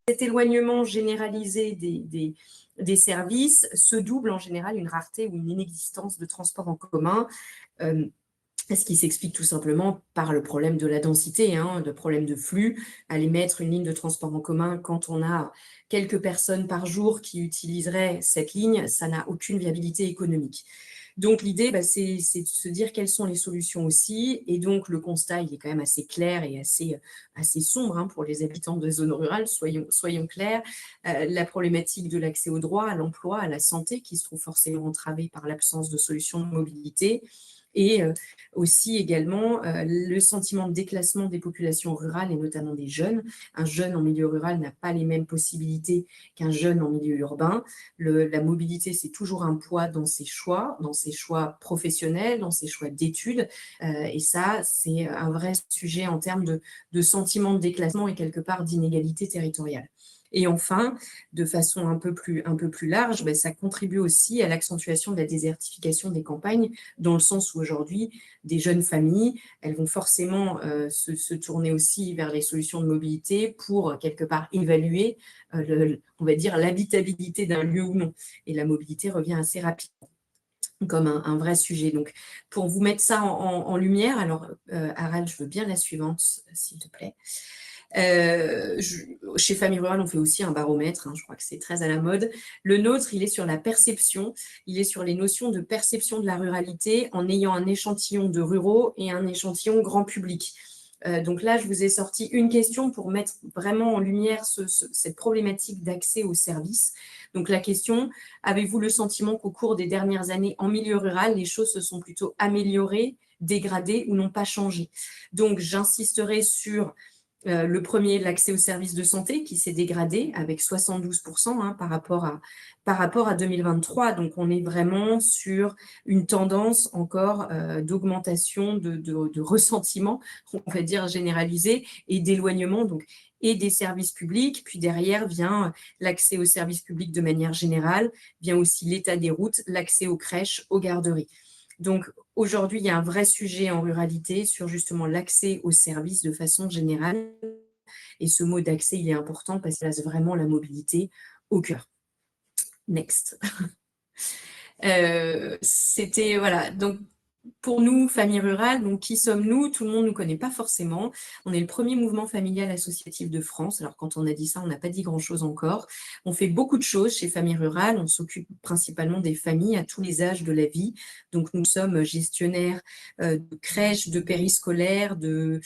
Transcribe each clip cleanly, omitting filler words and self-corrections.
cet éloignement généralisé des services se double en général une rareté ou une inexistence de transport en commun, ce qui s'explique tout simplement par le problème de la densité, le problème de flux. Aller mettre une ligne de transport en commun quand on a quelques personnes par jour qui utiliseraient cette ligne, ça n'a aucune viabilité économique. Donc l'idée, c'est de se dire quelles sont les solutions aussi. Et donc le constat, il est quand même assez clair et assez sombre pour les habitants de zones rurales, soyons clairs. La problématique de l'accès au droit, à l'emploi, à la santé, qui se trouve forcément entravée par l'absence de solutions de mobilité. Et aussi également le sentiment de déclassement des populations rurales et notamment des jeunes. Un jeune en milieu rural n'a pas les mêmes possibilités qu'un jeune en milieu urbain. La mobilité, c'est toujours un poids dans ses choix professionnels, dans ses choix d'études. Et ça, c'est un vrai sujet en termes de sentiment de déclassement et quelque part d'inégalité territoriale. Et enfin, de façon un peu plus large, ça contribue aussi à l'accentuation de la désertification des campagnes, dans le sens où aujourd'hui, des jeunes familles, elles vont forcément se tourner aussi vers les solutions de mobilité pour quelque part évaluer, on va dire, l'habitabilité d'un lieu ou non. Et la mobilité revient assez rapidement comme un vrai sujet. Donc, pour vous mettre ça en lumière, alors, Harald, je veux bien la suivante, s'il te plaît. Chez Famille Rurale, on fait aussi un baromètre, je crois que c'est très à la mode. Le nôtre, il est sur la perception, il est sur les notions de perception de la ruralité en ayant un échantillon de ruraux et un échantillon grand public. Donc là, je vous ai sorti une question pour mettre vraiment en lumière cette problématique d'accès aux services. Donc la question, avez-vous le sentiment qu'au cours des dernières années en milieu rural, les choses se sont plutôt améliorées, dégradées ou n'ont pas changé? Donc j'insisterai sur le premier, l'accès aux services de santé qui s'est dégradé avec 72% par rapport à 2023. Donc, on est vraiment sur une tendance encore d'augmentation de ressentiment, on va dire généralisé, et d'éloignement et des services publics. Puis derrière vient l'accès aux services publics de manière générale, vient aussi l'état des routes, l'accès aux crèches, aux garderies. Donc, aujourd'hui, il y a un vrai sujet en ruralité sur justement l'accès aux services de façon générale. Et ce mot d'accès, il est important parce qu'il place vraiment la mobilité au cœur. Next. C'était, voilà, donc pour nous, famille rurale, donc qui sommes-nous? Tout le monde ne nous connaît pas forcément. On est le premier mouvement familial associatif de France. Alors, quand on a dit ça, on n'a pas dit grand-chose encore. On fait beaucoup de choses chez Famille Rurale. On s'occupe principalement des familles à tous les âges de la vie. Donc, nous sommes gestionnaires de crèches, de périscolaires, de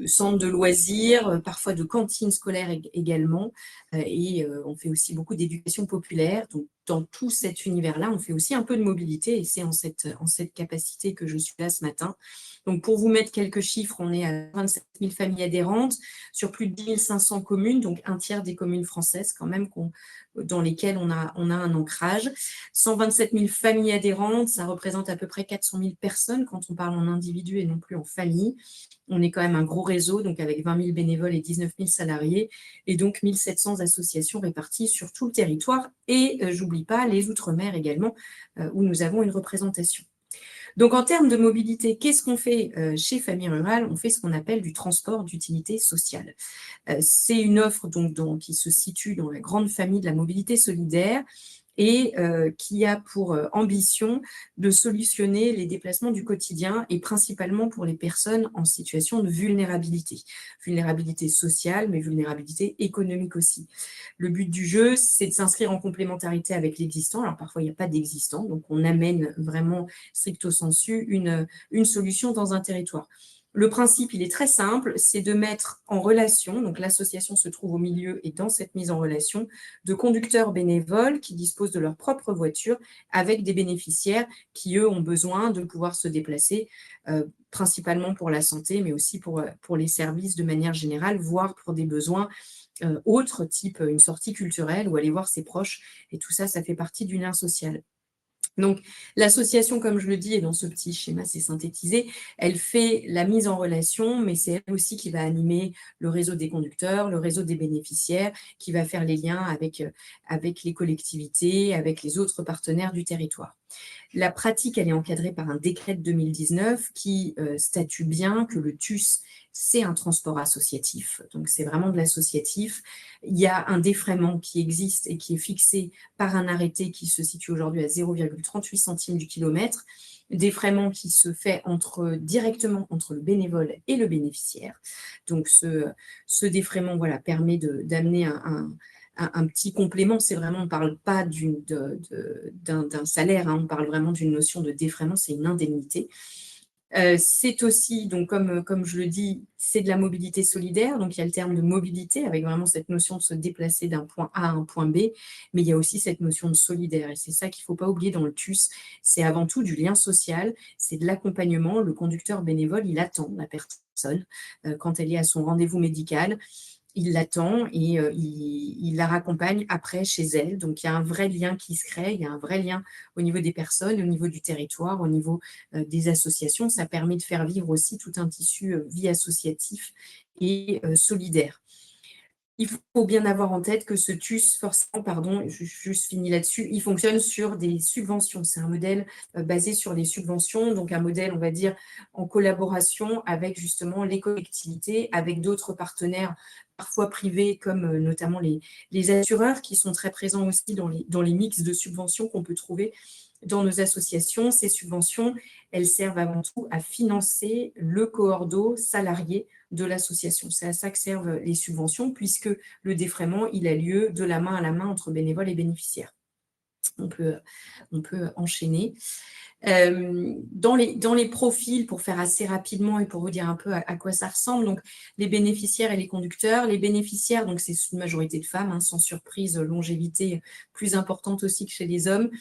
centres de loisirs, parfois de cantines scolaires également. Et on fait aussi beaucoup d'éducation populaire. Donc, dans tout cet univers-là, on fait aussi un peu de mobilité et c'est en cette capacité que je suis là ce matin. Donc, pour vous mettre quelques chiffres, on est à 27 000 familles adhérentes sur plus de 10 500 communes, donc un tiers des communes françaises quand même dans lesquelles on a un ancrage. 127 000 familles adhérentes, ça représente à peu près 400 000 personnes quand on parle en individu et non plus en famille. On est quand même un gros réseau, donc avec 20 000 bénévoles et 19 000 salariés, et donc 1 700 associations réparties sur tout le territoire. Et j'oublie pas les Outre-mer également, où nous avons une représentation. Donc, en termes de mobilité, qu'est-ce qu'on fait chez Famille Rurale? On fait ce qu'on appelle du transport d'utilité sociale. C'est une offre qui se situe dans la grande famille de la mobilité solidaire et qui a pour ambition de solutionner les déplacements du quotidien et principalement pour les personnes en situation de vulnérabilité. Vulnérabilité sociale, mais vulnérabilité économique aussi. Le but du jeu, c'est de s'inscrire en complémentarité avec l'existant. Alors parfois, il n'y a pas d'existant, donc on amène vraiment stricto sensu une solution dans un territoire. Le principe, il est très simple, c'est de mettre en relation, donc l'association se trouve au milieu et dans cette mise en relation, de conducteurs bénévoles qui disposent de leur propre voiture avec des bénéficiaires qui, eux, ont besoin de pouvoir se déplacer, principalement pour la santé, mais aussi pour les services de manière générale, voire pour des besoins autres, type une sortie culturelle ou aller voir ses proches. Et tout ça, ça fait partie du lien social. Donc, l'association, comme je le dis, et dans ce petit schéma, c'est synthétisé, elle fait la mise en relation, mais c'est elle aussi qui va animer le réseau des conducteurs, le réseau des bénéficiaires, qui va faire les liens avec les collectivités, avec les autres partenaires du territoire. La pratique, elle est encadrée par un décret de 2019 qui statue bien que le TUS, c'est un transport associatif, donc c'est vraiment de l'associatif. Il y a un défraiement qui existe et qui est fixé par un arrêté qui se situe aujourd'hui à 0,38 centimes du kilomètre, défraiement qui se fait directement entre le bénévole et le bénéficiaire. Donc ce défraiement voilà, permet d'amener un petit complément, c'est vraiment, on ne parle pas d'un salaire, hein, on parle vraiment d'une notion de défraiement, c'est une indemnité. C'est aussi, donc comme je le dis, c'est de la mobilité solidaire, donc il y a le terme de mobilité avec vraiment cette notion de se déplacer d'un point A à un point B, mais il y a aussi cette notion de solidaire et c'est ça qu'il ne faut pas oublier dans le TUS, c'est avant tout du lien social, c'est de l'accompagnement, le conducteur bénévole, il attend la personne quand elle est à son rendez-vous médical, il l'attend et il la raccompagne après chez elle. Donc, il y a un vrai lien qui se crée, il y a un vrai lien au niveau des personnes, au niveau du territoire, au niveau des associations. Ça permet de faire vivre aussi tout un tissu vie associatif et solidaire. Il faut bien avoir en tête que ce TUS, forcément, pardon, je juste fini là-dessus, il fonctionne sur des subventions. C'est un modèle basé sur les subventions, donc un modèle, on va dire, en collaboration avec justement les collectivités, avec d'autres partenaires, parfois privés, comme notamment les assureurs, qui sont très présents aussi dans les mix de subventions qu'on peut trouver dans nos associations. Ces subventions, elles servent avant tout à financer le coordo salarié de l'association. C'est à ça que servent les subventions, puisque le défraiement, il a lieu de la main à la main entre bénévoles et bénéficiaires. On peut enchaîner. Dans les profils, pour faire assez rapidement et pour vous dire un peu à quoi ça ressemble, donc les bénéficiaires et les conducteurs. Les bénéficiaires, donc c'est une majorité de femmes, hein, sans surprise, longévité plus importante aussi que chez les hommes,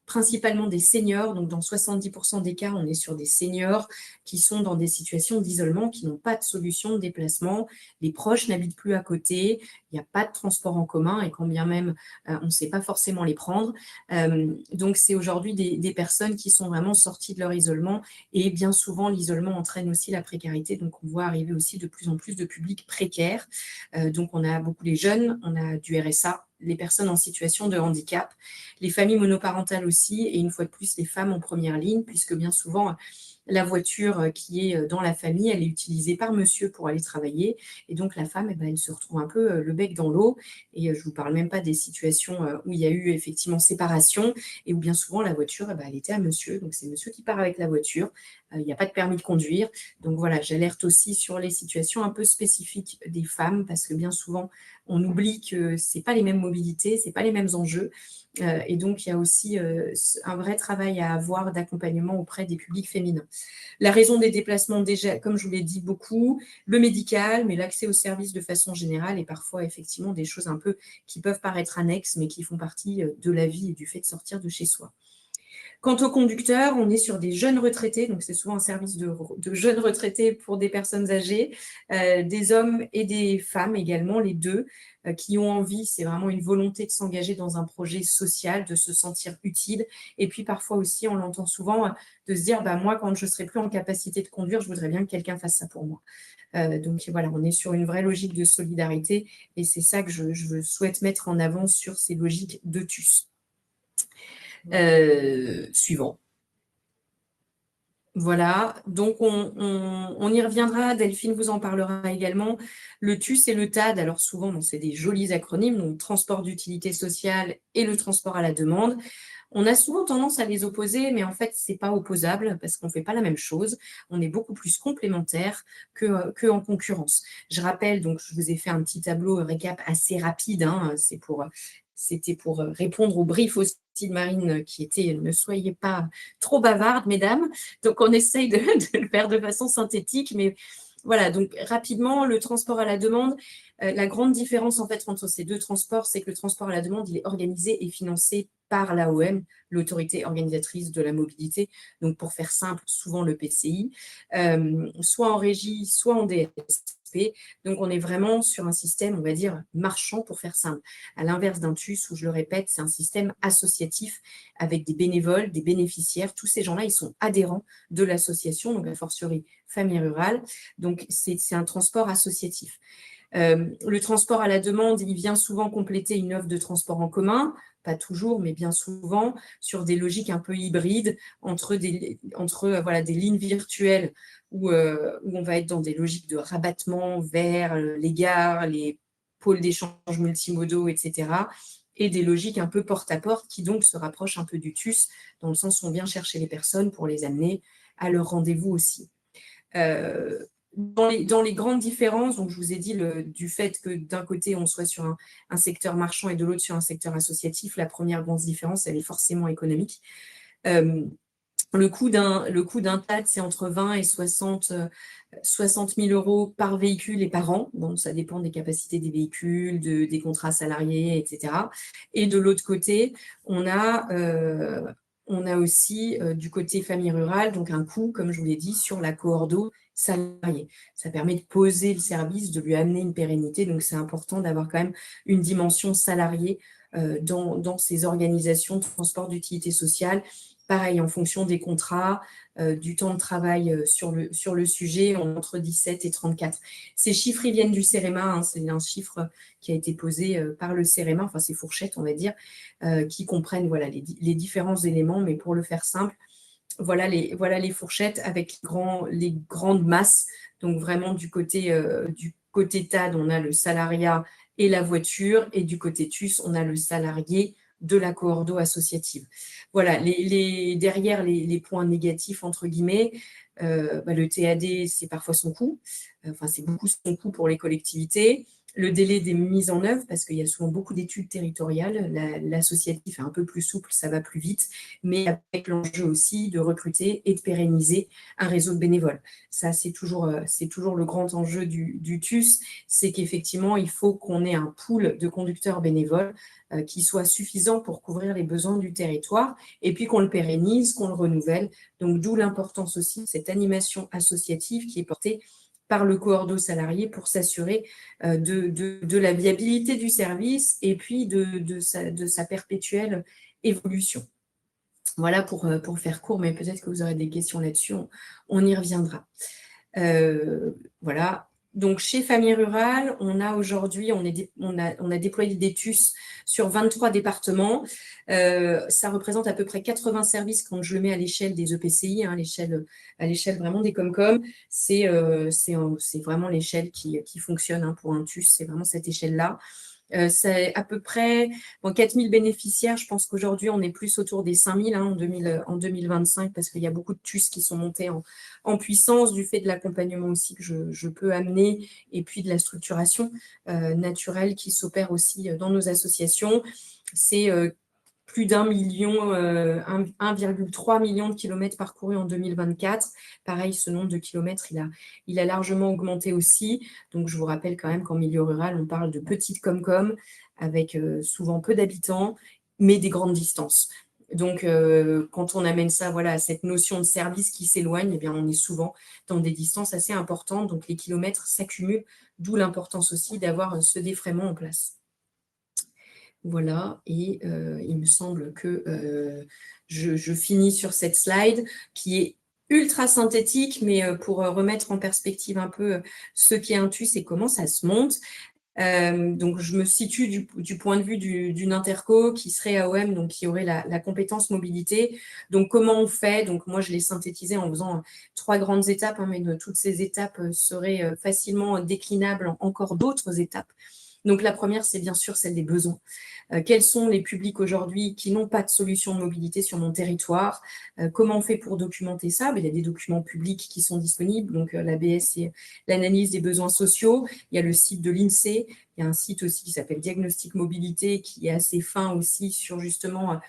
principalement des seniors, donc dans 70% des cas, on est sur des seniors qui sont dans des situations d'isolement, qui n'ont pas de solution de déplacement, les proches n'habitent plus à côté, il n'y a pas de transport en commun et quand bien même on ne sait pas forcément les prendre. Donc c'est aujourd'hui des personnes qui sont vraiment sorties de leur isolement et bien souvent l'isolement entraîne aussi la précarité, donc on voit arriver aussi de plus en plus de publics précaires. Donc on a beaucoup les jeunes, on a du RSA, les personnes en situation de handicap, les familles monoparentales aussi, et une fois de plus, les femmes en première ligne, puisque bien souvent, la voiture qui est dans la famille, elle est utilisée par monsieur pour aller travailler, et donc la femme, elle se retrouve un peu le bec dans l'eau, et je ne vous parle même pas des situations où il y a eu effectivement séparation, et où bien souvent la voiture, elle était à monsieur, donc c'est monsieur qui part avec la voiture, il n'y a pas de permis de conduire, donc voilà, j'alerte aussi sur les situations un peu spécifiques des femmes, parce que bien souvent, on oublie que ce n'est pas les mêmes mobilités, ce n'est pas les mêmes enjeux, et donc il y a aussi un vrai travail à avoir d'accompagnement auprès des publics féminins. La raison des déplacements, déjà, comme je vous l'ai dit, beaucoup, le médical, mais l'accès aux services de façon générale et parfois effectivement des choses un peu qui peuvent paraître annexes, mais qui font partie de la vie et du fait de sortir de chez soi. Quant aux conducteurs, on est sur des jeunes retraités, donc c'est souvent un service de jeunes retraités pour des personnes âgées, des hommes et des femmes également, les deux, qui ont envie, c'est vraiment une volonté de s'engager dans un projet social, de se sentir utile, et puis parfois aussi, on l'entend souvent, de se dire, moi, quand je ne serai plus en capacité de conduire, je voudrais bien que quelqu'un fasse ça pour moi. Donc voilà, on est sur une vraie logique de solidarité, et c'est ça que je souhaite mettre en avant sur ces logiques de TUS. Suivant. Voilà, donc on y reviendra, Delphine vous en parlera également. Le TUS et le TAD, alors souvent, c'est des jolis acronymes, donc transport d'utilité sociale et le transport à la demande. On a souvent tendance à les opposer, mais en fait, ce n'est pas opposable parce qu'on ne fait pas la même chose. On est beaucoup plus complémentaires que en concurrence. Je rappelle, donc je vous ai fait un petit tableau récap assez rapide, hein, c'était pour répondre au brief aussi de Marine qui était « Ne soyez pas trop bavardes, mesdames ». Donc, on essaye de le faire de façon synthétique, mais voilà, donc rapidement, le transport à la demande, la grande différence en fait entre ces deux transports, c'est que le transport à la demande, il est organisé et financé par l'AOM, l'autorité organisatrice de la mobilité, donc pour faire simple, souvent le PCI, soit en régie, soit en DSP. Donc on est vraiment sur un système, on va dire, marchand pour faire simple. À l'inverse d'un TUS, où je le répète, c'est un système associatif avec des bénévoles, des bénéficiaires. Tous ces gens-là, ils sont adhérents de l'association, donc a fortiori famille rurale. Donc c'est un transport associatif. Le transport à la demande, il vient souvent compléter une offre de transport en commun, pas toujours, mais bien souvent, sur des logiques un peu hybrides entre voilà, des lignes virtuelles où on va être dans des logiques de rabattement vers les gares, les pôles d'échange multimodaux, etc., et des logiques un peu porte-à-porte qui donc se rapprochent un peu du TUS, dans le sens où on vient chercher les personnes pour les amener à leur rendez-vous aussi. Dans les grandes différences, donc je vous ai dit du fait que d'un côté on soit sur un secteur marchand et de l'autre sur un secteur associatif, la première grande différence, elle est forcément économique. Le coût d'un TAD, c'est entre 20 et 60 000 euros par véhicule et par an. Bon, ça dépend des capacités des véhicules, des contrats salariés, etc. Et de l'autre côté, on a aussi du côté famille rurale, donc un coût, comme je vous l'ai dit, sur la coordo salariée. Ça permet de poser le service, de lui amener une pérennité. Donc, c'est important d'avoir quand même une dimension salariée dans ces organisations de transport d'utilité sociale. Pareil, en fonction des contrats, du temps de travail sur le sujet, entre 17 et 34. Ces chiffres, ils viennent du CEREMA, hein, c'est un chiffre qui a été posé par le CEREMA, enfin ces fourchettes, on va dire, qui comprennent voilà, les différents éléments, mais pour le faire simple, voilà les fourchettes avec les grandes masses. Donc vraiment du côté TAD, on a le salariat et la voiture, et du côté TUS, on a le salarié de la coordo associative. Voilà, derrière les points négatifs, entre guillemets, le TAD, c'est parfois son coût, enfin c'est beaucoup son coût pour les collectivités. Le délai des mises en œuvre, parce qu'il y a souvent beaucoup d'études territoriales, l'associatif est un peu plus souple, ça va plus vite, mais avec l'enjeu aussi de recruter et de pérenniser un réseau de bénévoles. Ça, c'est toujours le grand enjeu du TUS, c'est qu'effectivement, il faut qu'on ait un pool de conducteurs bénévoles qui soit suffisant pour couvrir les besoins du territoire, et puis qu'on le pérennise, qu'on le renouvelle. Donc, d'où l'importance aussi de cette animation associative qui est portée par le coordo salarié pour s'assurer de la viabilité du service et puis de sa perpétuelle évolution. Voilà pour faire court, mais peut-être que vous aurez des questions là-dessus, on y reviendra. Voilà. Donc, chez Famille Rurale, on a aujourd'hui, on a déployé des TUS sur 23 départements. Ça représente à peu près 80 services quand je le mets à l'échelle des EPCI, hein, à l'échelle vraiment des Comcom. C'est vraiment l'échelle qui fonctionne hein, pour un TUS, c'est vraiment cette échelle-là. C'est à peu près 4 000 bénéficiaires. Je pense qu'aujourd'hui, on est plus autour des 5 000 hein, en 2025 parce qu'il y a beaucoup de TUS qui sont montés en puissance du fait de l'accompagnement aussi que je peux amener et puis de la structuration naturelle qui s'opère aussi dans nos associations. C'est plus d'1 million, 1,3 million de kilomètres parcourus en 2024. Pareil, ce nombre de kilomètres, il a largement augmenté aussi. Donc, je vous rappelle quand même qu'en milieu rural, on parle de petites Comcom avec souvent peu d'habitants, mais des grandes distances. Donc, quand on amène ça voilà, à cette notion de service qui s'éloigne, eh bien, on est souvent dans des distances assez importantes. Donc, les kilomètres s'accumulent, d'où l'importance aussi d'avoir ce défraiement en place. Voilà, et il me semble que je finis sur cette slide qui est ultra synthétique, mais pour remettre en perspective un peu ce qu'est un TUS et comment ça se monte. Donc, je me situe du point de vue d'une interco qui serait AOM, donc qui aurait la compétence mobilité. Donc, comment on fait? Donc, moi, je l'ai synthétisé en faisant 3 grandes étapes, hein, mais toutes ces étapes seraient facilement déclinables en encore d'autres étapes. Donc, la première, c'est bien sûr celle des besoins. Quels sont les publics aujourd'hui qui n'ont pas de solution de mobilité sur mon territoire? Comment on fait pour documenter ça? Il y a des documents publics qui sont disponibles. Donc, l'ABS, c'est l'analyse des besoins sociaux. Il y a le site de l'INSEE. Il y a un site aussi qui s'appelle Diagnostic Mobilité qui est assez fin aussi sur justement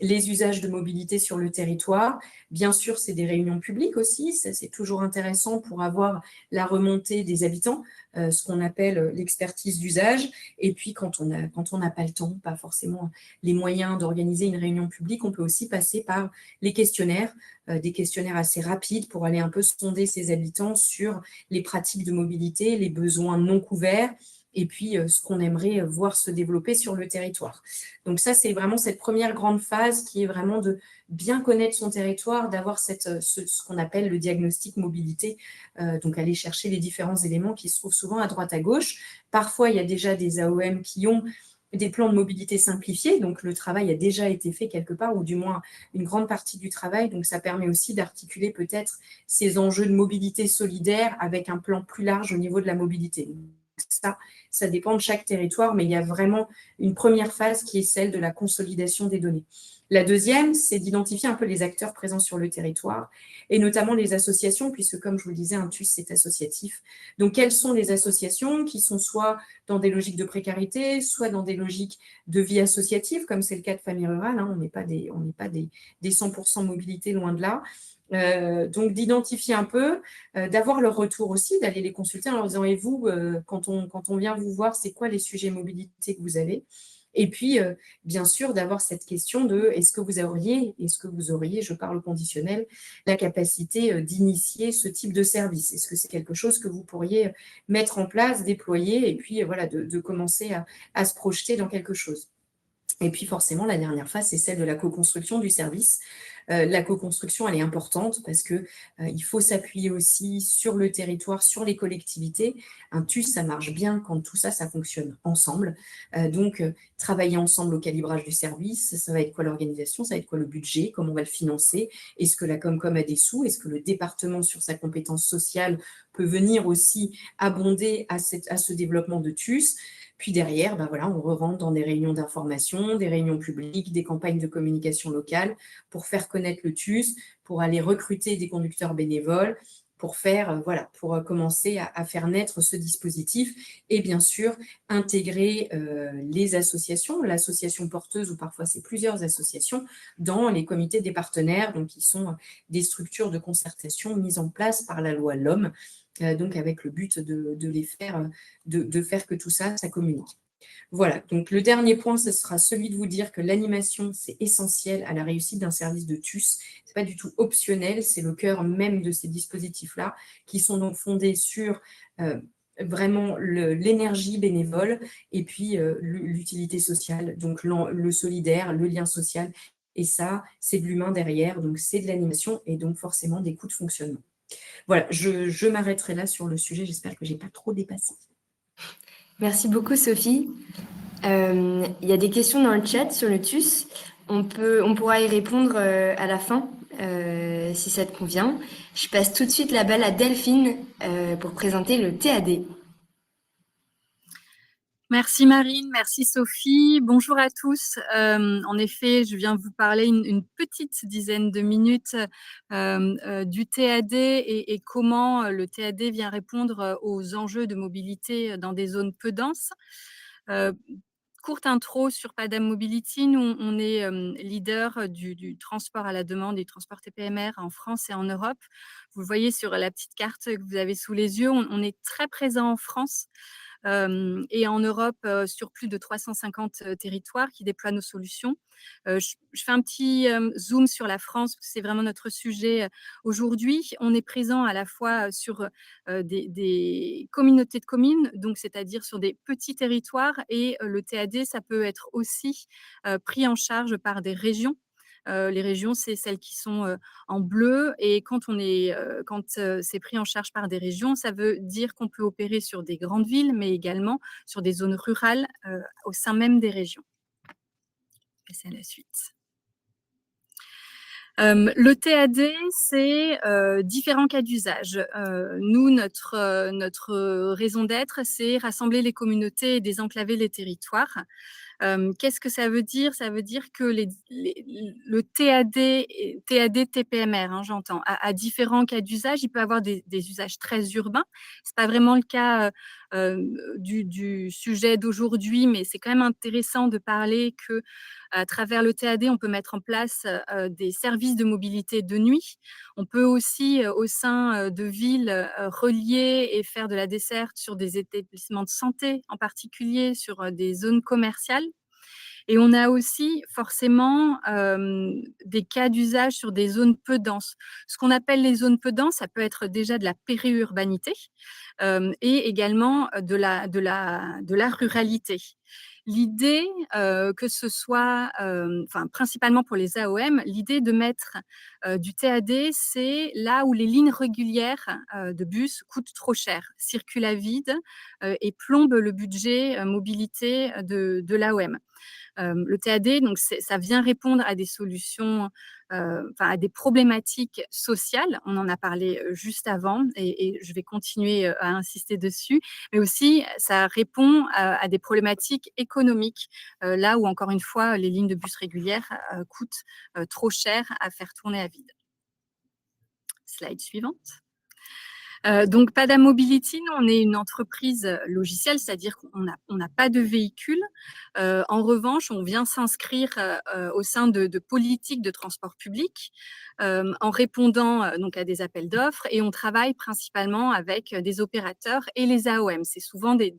les usages de mobilité sur le territoire. Bien sûr, c'est des réunions publiques aussi. Ça, c'est toujours intéressant pour avoir la remontée des habitants, ce qu'on appelle l'expertise d'usage. Et puis, quand on n'a pas le temps, pas forcément les moyens d'organiser une réunion publique, on peut aussi passer par les questionnaires, des questionnaires assez rapides pour aller un peu sonder ses habitants sur les pratiques de mobilité, les besoins non couverts, et puis ce qu'on aimerait voir se développer sur le territoire. Donc ça, c'est vraiment cette première grande phase qui est vraiment de bien connaître son territoire, d'avoir ce qu'on appelle le diagnostic mobilité, donc aller chercher les différents éléments qui se trouvent souvent à droite à gauche. Parfois, il y a déjà des AOM qui ont des plans de mobilité simplifiés, donc le travail a déjà été fait quelque part, ou du moins une grande partie du travail, donc ça permet aussi d'articuler peut-être ces enjeux de mobilité solidaire avec un plan plus large au niveau de la mobilité. Ça dépend de chaque territoire, mais il y a vraiment une première phase qui est celle de la consolidation des données. La deuxième, c'est d'identifier un peu les acteurs présents sur le territoire, et notamment les associations, puisque comme je vous le disais, un TUS, c'est associatif. Donc, quelles sont les associations qui sont soit dans des logiques de précarité, soit dans des logiques de vie associative, comme c'est le cas de Famille Rurale, hein, on n'est pas des 100% mobilité, loin de là. Donc, d'identifier un peu, d'avoir leur retour aussi, d'aller les consulter en leur disant « Et vous, quand on vient vous voir, c'est quoi les sujets mobilité que vous avez ?» Et puis, bien sûr, d'avoir cette question de est-ce que vous auriez, je parle au conditionnel, la capacité d'initier ce type de service? Est-ce que c'est quelque chose que vous pourriez mettre en place, déployer, et puis voilà, de commencer à se projeter dans quelque chose? Et puis forcément, la dernière phase, c'est celle de la co-construction du service. La co-construction, elle est importante parce qu'il faut s'appuyer aussi sur le territoire, sur les collectivités. Un TUS, ça marche bien quand tout ça, ça fonctionne ensemble. Donc, travailler ensemble au calibrage du service, ça va être quoi l'organisation, ça va être quoi le budget, comment on va le financer, est-ce que la Comcom a des sous, est-ce que le département, sur sa compétence sociale, peut venir aussi abonder à ce développement de TUS. Puis derrière, ben voilà, on rentre dans des réunions d'information, des réunions publiques, des campagnes de communication locale pour faire connaître le TUS, pour aller recruter des conducteurs bénévoles, pour faire, pour commencer à faire naître ce dispositif et bien sûr intégrer les associations, l'association porteuse ou parfois c'est plusieurs associations dans les comités des partenaires, donc qui sont des structures de concertation mises en place par la loi LOM, donc avec le but de faire que tout ça, ça communique. Voilà, donc le dernier point, ce sera celui de vous dire que l'animation, c'est essentiel à la réussite d'un service de TUS. Ce n'est pas du tout optionnel, c'est le cœur même de ces dispositifs-là, qui sont donc fondés sur vraiment l'énergie bénévole et puis l'utilité sociale, donc le solidaire, le lien social. Et ça, c'est de l'humain derrière, donc c'est de l'animation et donc forcément des coûts de fonctionnement. Voilà, je m'arrêterai là sur le sujet. J'espère que je n'ai pas trop dépassé. Merci beaucoup, Sophie. Il y a des questions dans le chat sur le TUS. On pourra y répondre à la fin, si ça te convient. Je passe tout de suite la balle à Delphine pour présenter le TAD. Merci Marine, merci Sophie. Bonjour à tous. En effet, je viens vous parler une petite dizaine de minutes du TAD et comment le TAD vient répondre aux enjeux de mobilité dans des zones peu denses. Courte intro sur Padam Mobility. Nous, on est leader du transport à la demande et du transport TPMR en France et en Europe. Vous le voyez sur la petite carte que vous avez sous les yeux. On est très présent en France. Et en Europe, sur plus de 350 territoires qui déploient nos solutions. Je fais un petit zoom sur la France, parce que c'est vraiment notre sujet aujourd'hui. On est présent à la fois sur des communautés de communes, donc c'est-à-dire sur des petits territoires, et le TAD, ça peut être aussi pris en charge par des régions. Les régions, c'est celles qui sont en bleu, et quand c'est pris en charge par des régions, ça veut dire qu'on peut opérer sur des grandes villes, mais également sur des zones rurales au sein même des régions. C'est la suite. Le TAD, c'est différents cas d'usage. Nous, notre raison d'être, c'est rassembler les communautés et désenclaver les territoires. Qu'est-ce que ça veut dire? Ça veut dire que le TAD TPMR, hein, j'entends, a différents cas d'usage. Il peut avoir des usages très urbains. C'est pas vraiment le cas du sujet d'aujourd'hui, mais c'est quand même intéressant de parler que à travers le TAD, on peut mettre en place des services de mobilité de nuit. On peut aussi, au sein de villes, relier et faire de la desserte sur des établissements de santé, en particulier sur des zones commerciales. Et on a aussi forcément des cas d'usage sur des zones peu denses. Ce qu'on appelle les zones peu denses, ça peut être déjà de la périurbanité et également de la ruralité. L'idée, que ce soit, principalement pour les AOM, l'idée de mettre, du TAD, c'est là où les lignes régulières, de bus coûtent trop cher, circulent à vide, et plombent le budget, mobilité, de l'AOM. Le TAD, donc ça vient répondre à des solutions, à des problématiques sociales. On en a parlé juste avant et je vais continuer à insister dessus. Mais aussi, ça répond à des problématiques économiques, là où, encore une fois, les lignes de bus régulières coûtent trop cher à faire tourner à vide. Slide suivante. Donc Pada Mobility, nous, on est une entreprise logicielle, c'est-à-dire qu'on n'a pas de véhicule. En revanche, on vient s'inscrire au sein de politiques de transport public en répondant donc à des appels d'offres, et on travaille principalement avec des opérateurs et les AOM. C'est souvent de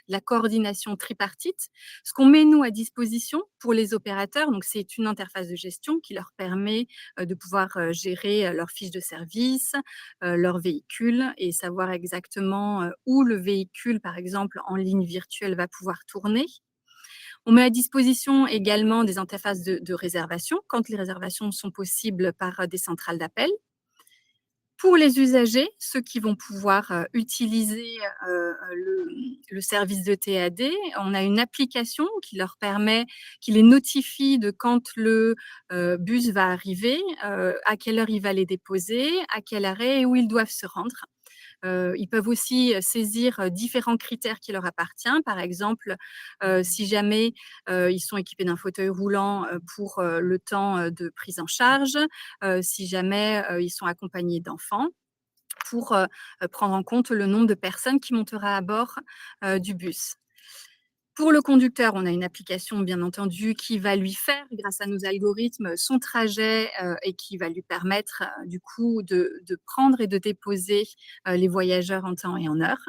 la coordination tripartite. Ce qu'on met, nous, à disposition pour les opérateurs, donc c'est une interface de gestion qui leur permet de pouvoir gérer leurs fiches de service, leur véhicule, et savoir exactement où le véhicule, par exemple, en ligne virtuelle, va pouvoir tourner. On met à disposition également des interfaces de réservation, quand les réservations sont possibles par des centrales d'appel. Pour les usagers, ceux qui vont pouvoir utiliser le service de TAD, on a une application qui leur permet, qui les notifie de quand le bus va arriver, à quelle heure il va les déposer, à quel arrêt et où ils doivent se rendre. Ils peuvent aussi saisir différents critères qui leur appartiennent. Par exemple, si jamais ils sont équipés d'un fauteuil roulant pour le temps de prise en charge, si jamais ils sont accompagnés d'enfants, pour prendre en compte le nombre de personnes qui montera à bord du bus. Pour le conducteur, on a une application, bien entendu, qui va lui faire, grâce à nos algorithmes, son trajet et qui va lui permettre, du coup, de prendre et de déposer les voyageurs en temps et en heure.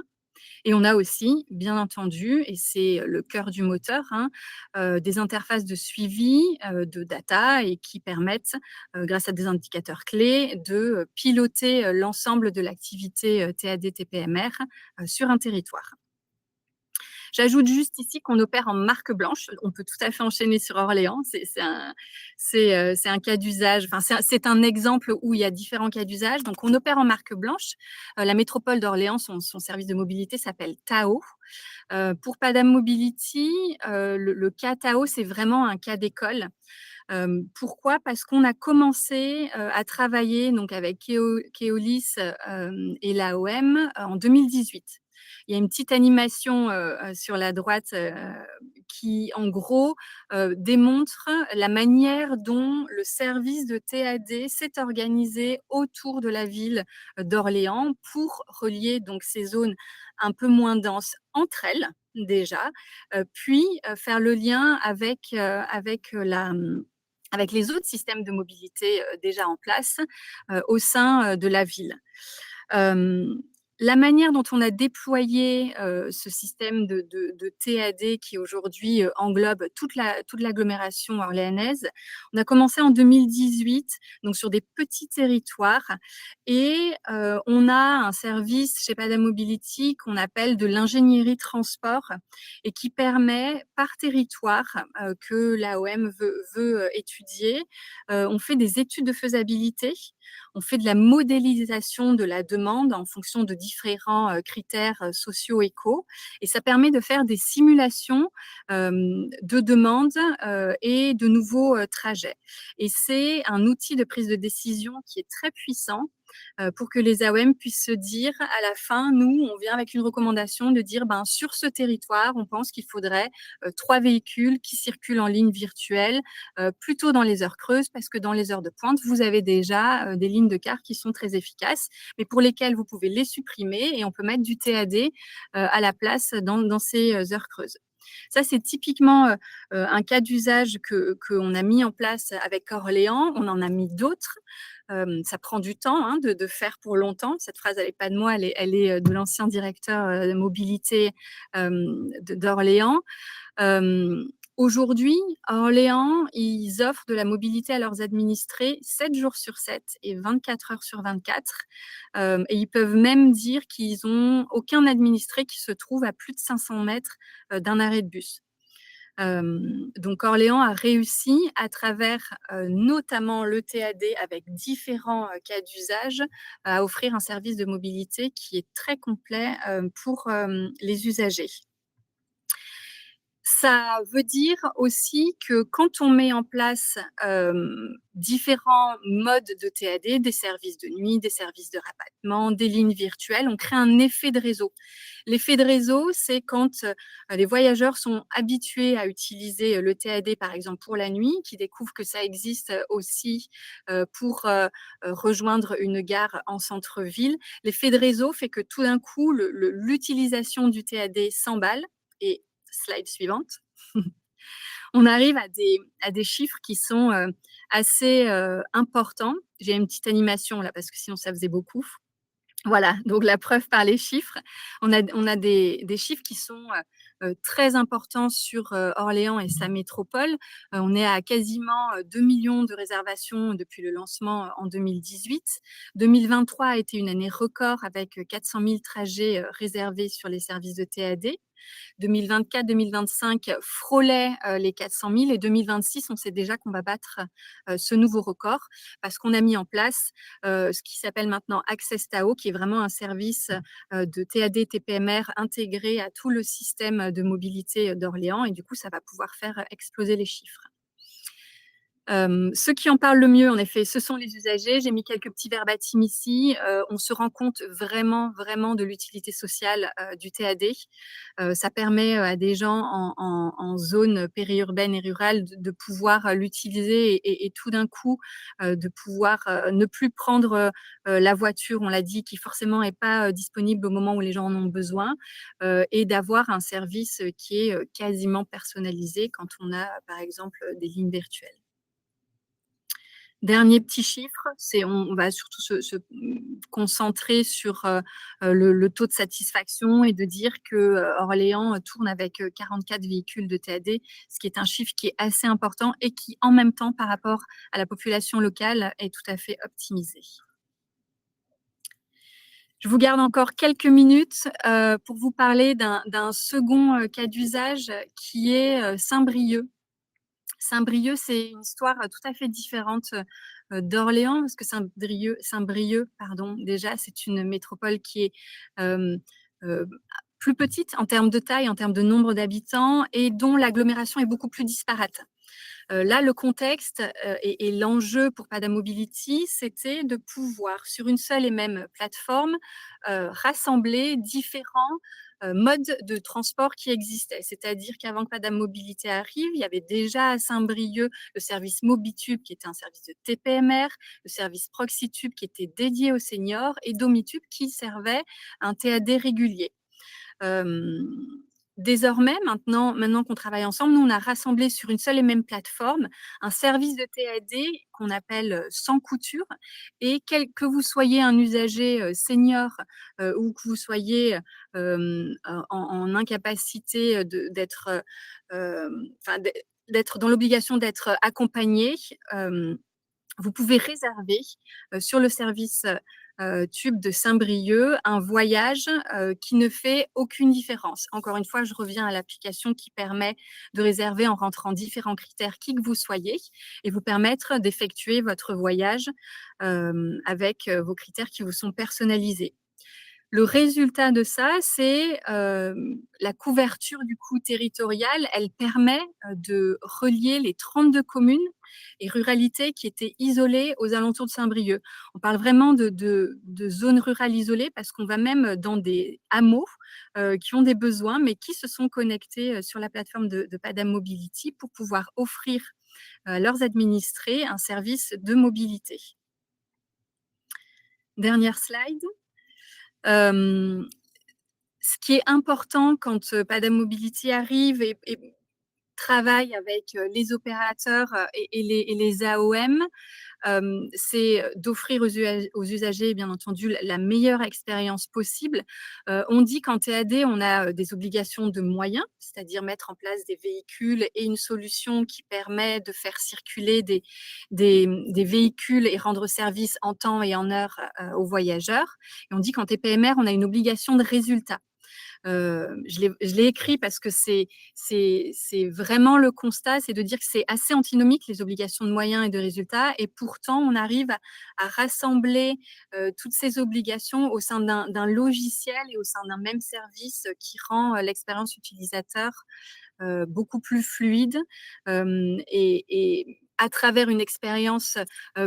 Et on a aussi, bien entendu, et c'est le cœur du moteur, des interfaces de suivi de data et qui permettent, grâce à des indicateurs clés, de piloter l'ensemble de l'activité TAD-TPMR sur un territoire. J'ajoute juste ici qu'on opère en marque blanche. On peut tout à fait enchaîner sur Orléans. C'est un cas d'usage, c'est un exemple où il y a différents cas d'usage. Donc, on opère en marque blanche. La métropole d'Orléans, son service de mobilité s'appelle Tao. Pour Padam Mobility, le cas Tao, c'est vraiment un cas d'école. Pourquoi? Parce qu'on a commencé à travailler donc avec Keolis et l'AOM en 2018. Il y a une petite animation sur la droite qui, en gros, démontre la manière dont le service de TAD s'est organisé autour de la ville d'Orléans pour relier donc ces zones un peu moins denses entre elles déjà, puis faire le lien avec les autres systèmes de mobilité déjà en place au sein de la ville. La manière dont on a déployé ce système de TAD qui aujourd'hui englobe toute l'agglomération orléanaise, on a commencé en 2018, donc sur des petits territoires, et on a un service chez Pada Mobility qu'on appelle de l'ingénierie transport et qui permet par territoire que l'AOM veut étudier. On fait des études de faisabilité, on fait de la modélisation de la demande en fonction de différents critères socio-éco, et ça permet de faire des simulations de demande et de nouveaux trajets. Et c'est un outil de prise de décision qui est très puissant pour que les AOM puissent se dire à la fin, nous, on vient avec une recommandation de dire, sur ce territoire, on pense qu'il faudrait 3 véhicules qui circulent en ligne virtuelle, plutôt dans les heures creuses, parce que dans les heures de pointe, vous avez déjà des lignes de car qui sont très efficaces, mais pour lesquelles vous pouvez les supprimer et on peut mettre du TAD à la place dans ces heures creuses. Ça, c'est typiquement un cas d'usage qu'on a mis en place avec Orléans. On en a mis d'autres. Ça prend du temps de faire pour longtemps. Cette phrase, elle n'est pas de moi, elle est de l'ancien directeur de mobilité d'Orléans. Aujourd'hui, à Orléans, ils offrent de la mobilité à leurs administrés 7 jours sur 7 et 24 heures sur 24. Et ils peuvent même dire qu'ils n'ont aucun administré qui se trouve à plus de 500 mètres d'un arrêt de bus. Donc Orléans a réussi à travers notamment le TAD avec différents cas d'usage à offrir un service de mobilité qui est très complet pour les usagers. Ça veut dire aussi que quand on met en place différents modes de TAD, des services de nuit, des services de rabattement, des lignes virtuelles, on crée un effet de réseau. L'effet de réseau, c'est quand les voyageurs sont habitués à utiliser le TAD, par exemple, pour la nuit, qui découvrent que ça existe aussi pour rejoindre une gare en centre-ville. L'effet de réseau fait que tout d'un coup, l'utilisation du TAD s'emballe. Et slide suivante. On arrive à des chiffres qui sont assez importants. J'ai une petite animation là parce que sinon ça faisait beaucoup. Voilà, donc la preuve par les chiffres. On a des chiffres qui sont très importants sur Orléans et sa métropole. On est à quasiment 2 millions de réservations depuis le lancement en 2018. 2023 a été une année record avec 400 000 trajets réservés sur les services de TAD. 2024-2025 frôlait les 400 000 et 2026, on sait déjà qu'on va battre ce nouveau record parce qu'on a mis en place ce qui s'appelle maintenant Access Tao, qui est vraiment un service de TAD TPMR intégré à tout le système de mobilité d'Orléans et du coup, ça va pouvoir faire exploser les chiffres. Ceux qui en parlent le mieux, en effet, ce sont les usagers. J'ai mis quelques petits verbatims ici. On se rend compte vraiment, vraiment de l'utilité sociale du TAD. Ça permet à des gens en zone périurbaine et rurale de pouvoir l'utiliser et tout d'un coup de pouvoir ne plus prendre la voiture, on l'a dit, qui forcément n'est pas disponible au moment où les gens en ont besoin, et d'avoir un service qui est quasiment personnalisé quand on a, par exemple, des lignes virtuelles. Dernier petit chiffre, on va surtout se concentrer sur le taux de satisfaction et de dire que Orléans tourne avec 44 véhicules de TAD, ce qui est un chiffre qui est assez important et qui, en même temps, par rapport à la population locale, est tout à fait optimisé. Je vous garde encore quelques minutes pour vous parler d'un second cas d'usage qui est Saint-Brieuc. Saint-Brieuc, c'est une histoire tout à fait différente d'Orléans, parce que Saint-Brieuc, pardon, déjà, c'est une métropole qui est plus petite en termes de taille, en termes de nombre d'habitants, et dont l'agglomération est beaucoup plus disparate. Là, le contexte et l'enjeu pour Pada Mobility, c'était de pouvoir, sur une seule et même plateforme, rassembler différents modes de transport qui existaient. C'est-à-dire qu'avant que Pada Mobility arrive, il y avait déjà à Saint-Brieuc le service Mobitube, qui était un service de TPMR, le service Proxitube, qui était dédié aux seniors, et Domitube, qui servait un TAD régulier. Désormais, maintenant qu'on travaille ensemble, nous, on a rassemblé sur une seule et même plateforme un service de TAD qu'on appelle sans couture. Et que vous soyez un usager senior ou que vous soyez en incapacité d'être dans l'obligation d'être accompagné, vous pouvez réserver sur le service Tube de Saint-Brieuc un voyage qui ne fait aucune différence. Encore une fois, je reviens à l'application qui permet de réserver en rentrant différents critères qui que vous soyez et vous permettre d'effectuer votre voyage avec vos critères qui vous sont personnalisés. Le résultat de ça, c'est la couverture du coup territorial. Elle permet de relier les 32 communes et ruralités qui étaient isolées aux alentours de Saint-Brieuc. On parle vraiment de zones rurales isolées parce qu'on va même dans des hameaux qui ont des besoins mais qui se sont connectés sur la plateforme de Pada Mobility pour pouvoir offrir à leurs administrés un service de mobilité. Dernière slide. Ce qui est important quand Pada Mobility arrive et travaille avec les opérateurs et les AOM, c'est d'offrir aux usagers, bien entendu, la meilleure expérience possible. On dit qu'en TAD, on a des obligations de moyens, c'est-à-dire mettre en place des véhicules et une solution qui permet de faire circuler des véhicules et rendre service en temps et en heure aux voyageurs. Et on dit qu'en TPMR, on a une obligation de résultat. Je l'ai écrit parce que c'est vraiment le constat, c'est de dire que c'est assez antinomique, les obligations de moyens et de résultats, et pourtant on arrive à rassembler toutes ces obligations au sein d'un logiciel et au sein d'un même service qui rend l'expérience utilisateur beaucoup plus fluide et à travers une expérience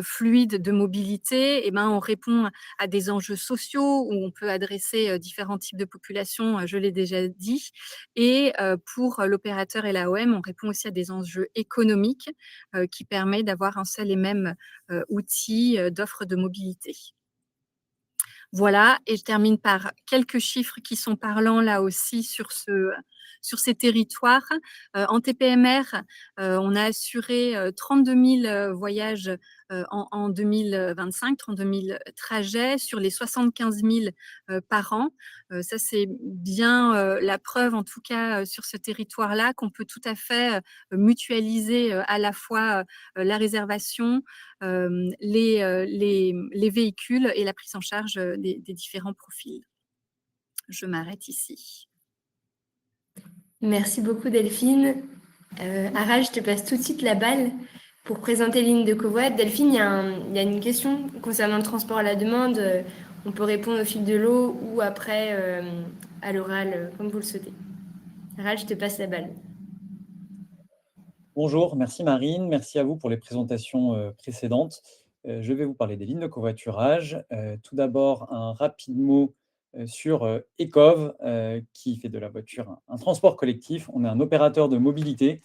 fluide de mobilité, eh ben, on répond à des enjeux sociaux où on peut adresser différents types de populations, je l'ai déjà dit. Et pour l'opérateur et l'AOM, on répond aussi à des enjeux économiques qui permettent d'avoir un seul et même outil d'offre de mobilité. Voilà, et je termine par quelques chiffres qui sont parlants là aussi sur ces territoires. En TPMR, on a assuré 32 000 voyages en 2025, 32 000 trajets sur les 75 000 par an. Ça, c'est bien la preuve, en tout cas sur ce territoire-là, qu'on peut tout à fait mutualiser à la fois la réservation, les véhicules et la prise en charge des différents profils. Je m'arrête ici. Merci beaucoup Delphine. Aral, je te passe tout de suite la balle pour présenter Ligne de Covoit. Delphine, il y a une question concernant le transport à la demande. On peut répondre au fil de l'eau ou après à l'oral, comme vous le souhaitez. Aral, je te passe la balle. Bonjour, merci Marine, merci à vous pour les présentations précédentes. Je vais vous parler des lignes de covoiturage. Tout d'abord, un rapide mot sur Ecov, qui fait de la voiture un transport collectif. On est un opérateur de mobilité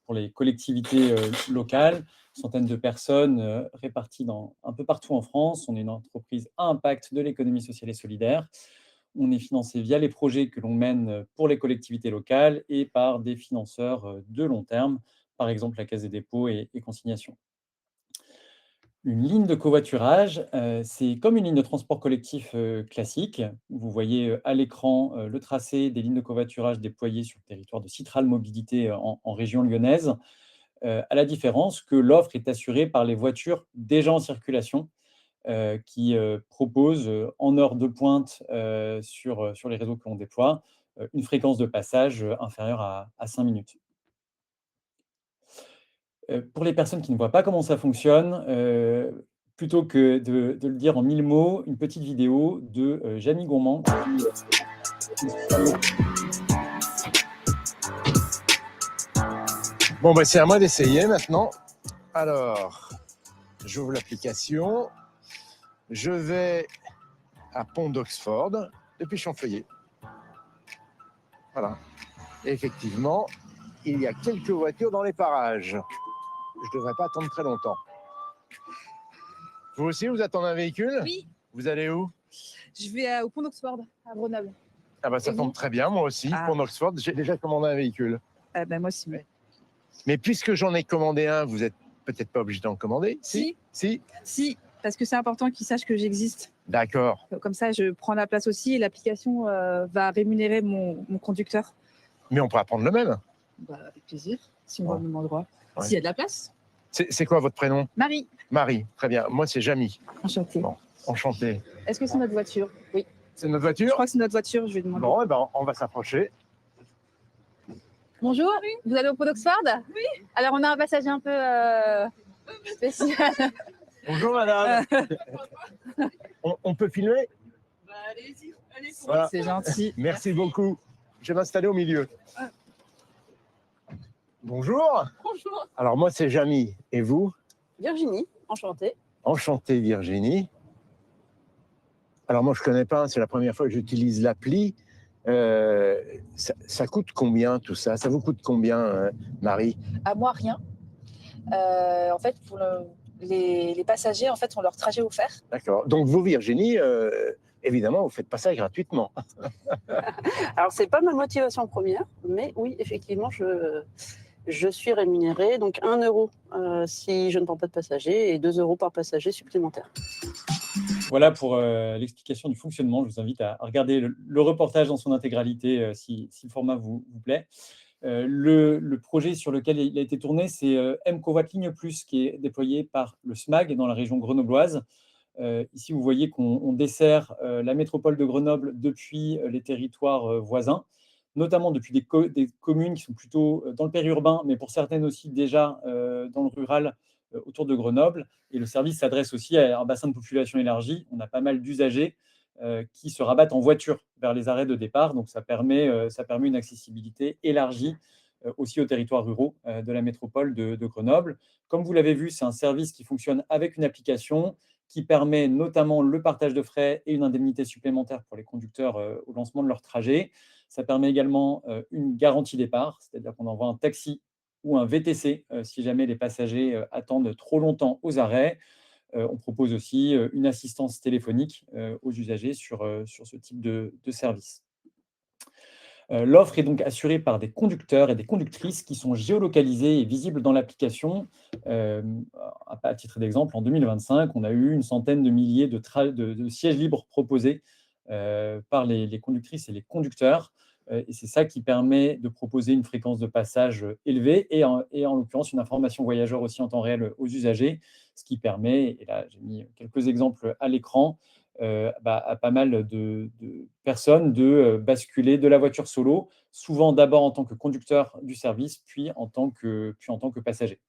pour les collectivités locales, centaines de personnes réparties un peu partout en France. On est une entreprise à impact de l'économie sociale et solidaire. On est financé via les projets que l'on mène pour les collectivités locales et par des financeurs de long terme, par exemple la Caisse des dépôts et consignations. Une ligne de covoiturage, c'est comme une ligne de transport collectif classique. Vous voyez à l'écran le tracé des lignes de covoiturage déployées sur le territoire de Citral Mobilité en région lyonnaise, à la différence que l'offre est assurée par les voitures déjà en circulation, qui proposent en heure de pointe sur les réseaux que l'on déploie, une fréquence de passage inférieure à 5 minutes. Pour les personnes qui ne voient pas comment ça fonctionne, plutôt que de le dire en 1000 mots, une petite vidéo de Jamie Gourmand. Bon, bah, c'est à moi d'essayer maintenant. Alors, j'ouvre l'application. Je vais à Pont d'Oxford depuis Champfeuillet. Voilà. Et effectivement, il y a quelques voitures dans les parages. Je ne devrais pas attendre très longtemps. Vous aussi, vous attendez un véhicule? Oui. Vous allez où? Je vais au Pont d'Oxford, à Grenoble. Ah bah ça tombe très bien, moi aussi. Pont d'Oxford, j'ai déjà commandé un véhicule. Moi aussi. Oui. Mais puisque j'en ai commandé un, vous n'êtes peut-être pas obligé d'en commander? Si, parce que c'est important qu'ils sachent que j'existe. D'accord. Comme ça, je prends la place aussi et l'application va rémunérer mon conducteur. Mais on pourra prendre le même? Avec plaisir, si on va au même endroit. Ouais. S'il y a de la place. C'est quoi votre prénom? Marie. Marie, très bien. Moi, c'est Jamie. Enchantée. Bon, enchanté. Est-ce que c'est notre voiture? Oui. C'est notre voiture? Je crois que c'est notre voiture, je vais demander. Bon, eh ben, on va s'approcher. Bonjour, vous allez au Pont d'Oxford? Oui. Alors, on a un passager un peu spécial. Bonjour, madame. On peut filmer? Allez-y, Voilà. C'est gentil. Merci beaucoup. Je vais m'installer au milieu. Bonjour. Bonjour. Alors, moi, c'est Jamie. Et vous? Virginie, enchantée. Enchanté, Virginie. Alors, moi, je ne connais pas. C'est la première fois que j'utilise l'appli. Ça coûte combien, tout ça? Ça vous coûte combien, Marie? À moi, rien. En fait, pour les passagers, en fait, ont leur trajet offert. D'accord. Donc, vous, Virginie, évidemment, vous ne faites pas ça gratuitement. Alors, ce n'est pas ma motivation première, mais oui, effectivement, je suis rémunérée. Donc, 1 euro si je ne prends pas de passagers et 2 euros par passager supplémentaire. Voilà pour l'explication du fonctionnement. Je vous invite à regarder le reportage dans son intégralité si le format vous plaît. Le projet sur lequel il a été tourné, c'est M-Covoit Ligne Plus, qui est déployé par le SMAG dans la région grenobloise. Ici, vous voyez qu'on dessert la métropole de Grenoble depuis les territoires voisins, notamment depuis des communes qui sont plutôt dans le périurbain, mais pour certaines aussi déjà dans le rural autour de Grenoble. Et le service s'adresse aussi à un bassin de population élargi. On a pas mal d'usagers qui se rabattent en voiture vers les arrêts de départ. Donc, ça permet une accessibilité élargie aussi aux territoires ruraux de la métropole de Grenoble. Comme vous l'avez vu, c'est un service qui fonctionne avec une application qui permet notamment le partage de frais et une indemnité supplémentaire pour les conducteurs au lancement de leur trajet. Ça permet également une garantie départ, c'est-à-dire qu'on envoie un taxi ou un VTC si jamais les passagers attendent trop longtemps aux arrêts. On propose aussi une assistance téléphonique aux usagers sur ce type de service. L'offre est donc assurée par des conducteurs et des conductrices qui sont géolocalisés et visibles dans l'application. À titre d'exemple, en 2025, on a eu une centaine de milliers de sièges libres proposés par les conductrices et les conducteurs. Et c'est ça qui permet de proposer une fréquence de passage élevée et en l'occurrence une information voyageur aussi en temps réel aux usagers, ce qui permet, et là j'ai mis quelques exemples à l'écran, à pas mal de personnes de basculer de la voiture solo, souvent d'abord en tant que conducteur du service, puis en tant que passager.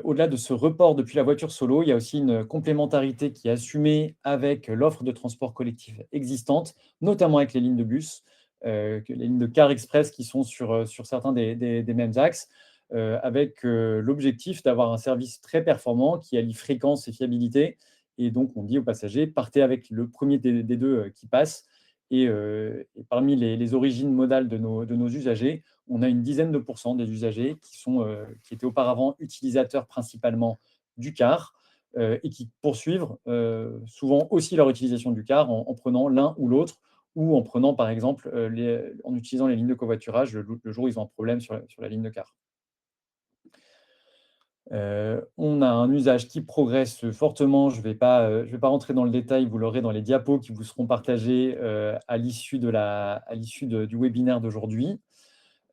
Au-delà de ce report depuis la voiture solo, il y a aussi une complémentarité qui est assumée avec l'offre de transport collectif existante, notamment avec les lignes de bus, les lignes de car express qui sont sur certains des mêmes axes, avec l'objectif d'avoir un service très performant qui allie fréquence et fiabilité. Et donc, on dit aux passagers, partez avec le premier des deux qui passe. Et parmi les origines modales de nos usagers, on a une dizaine de pourcents des usagers qui étaient auparavant utilisateurs principalement du car et qui poursuivent souvent aussi leur utilisation du car en prenant l'un ou l'autre ou en prenant par exemple en utilisant les lignes de covoiturage le jour où ils ont un problème sur la ligne de car. On a un usage qui progresse fortement. Je vais pas rentrer dans le détail, vous l'aurez dans les diapos qui vous seront partagés à l'issue du webinaire d'aujourd'hui.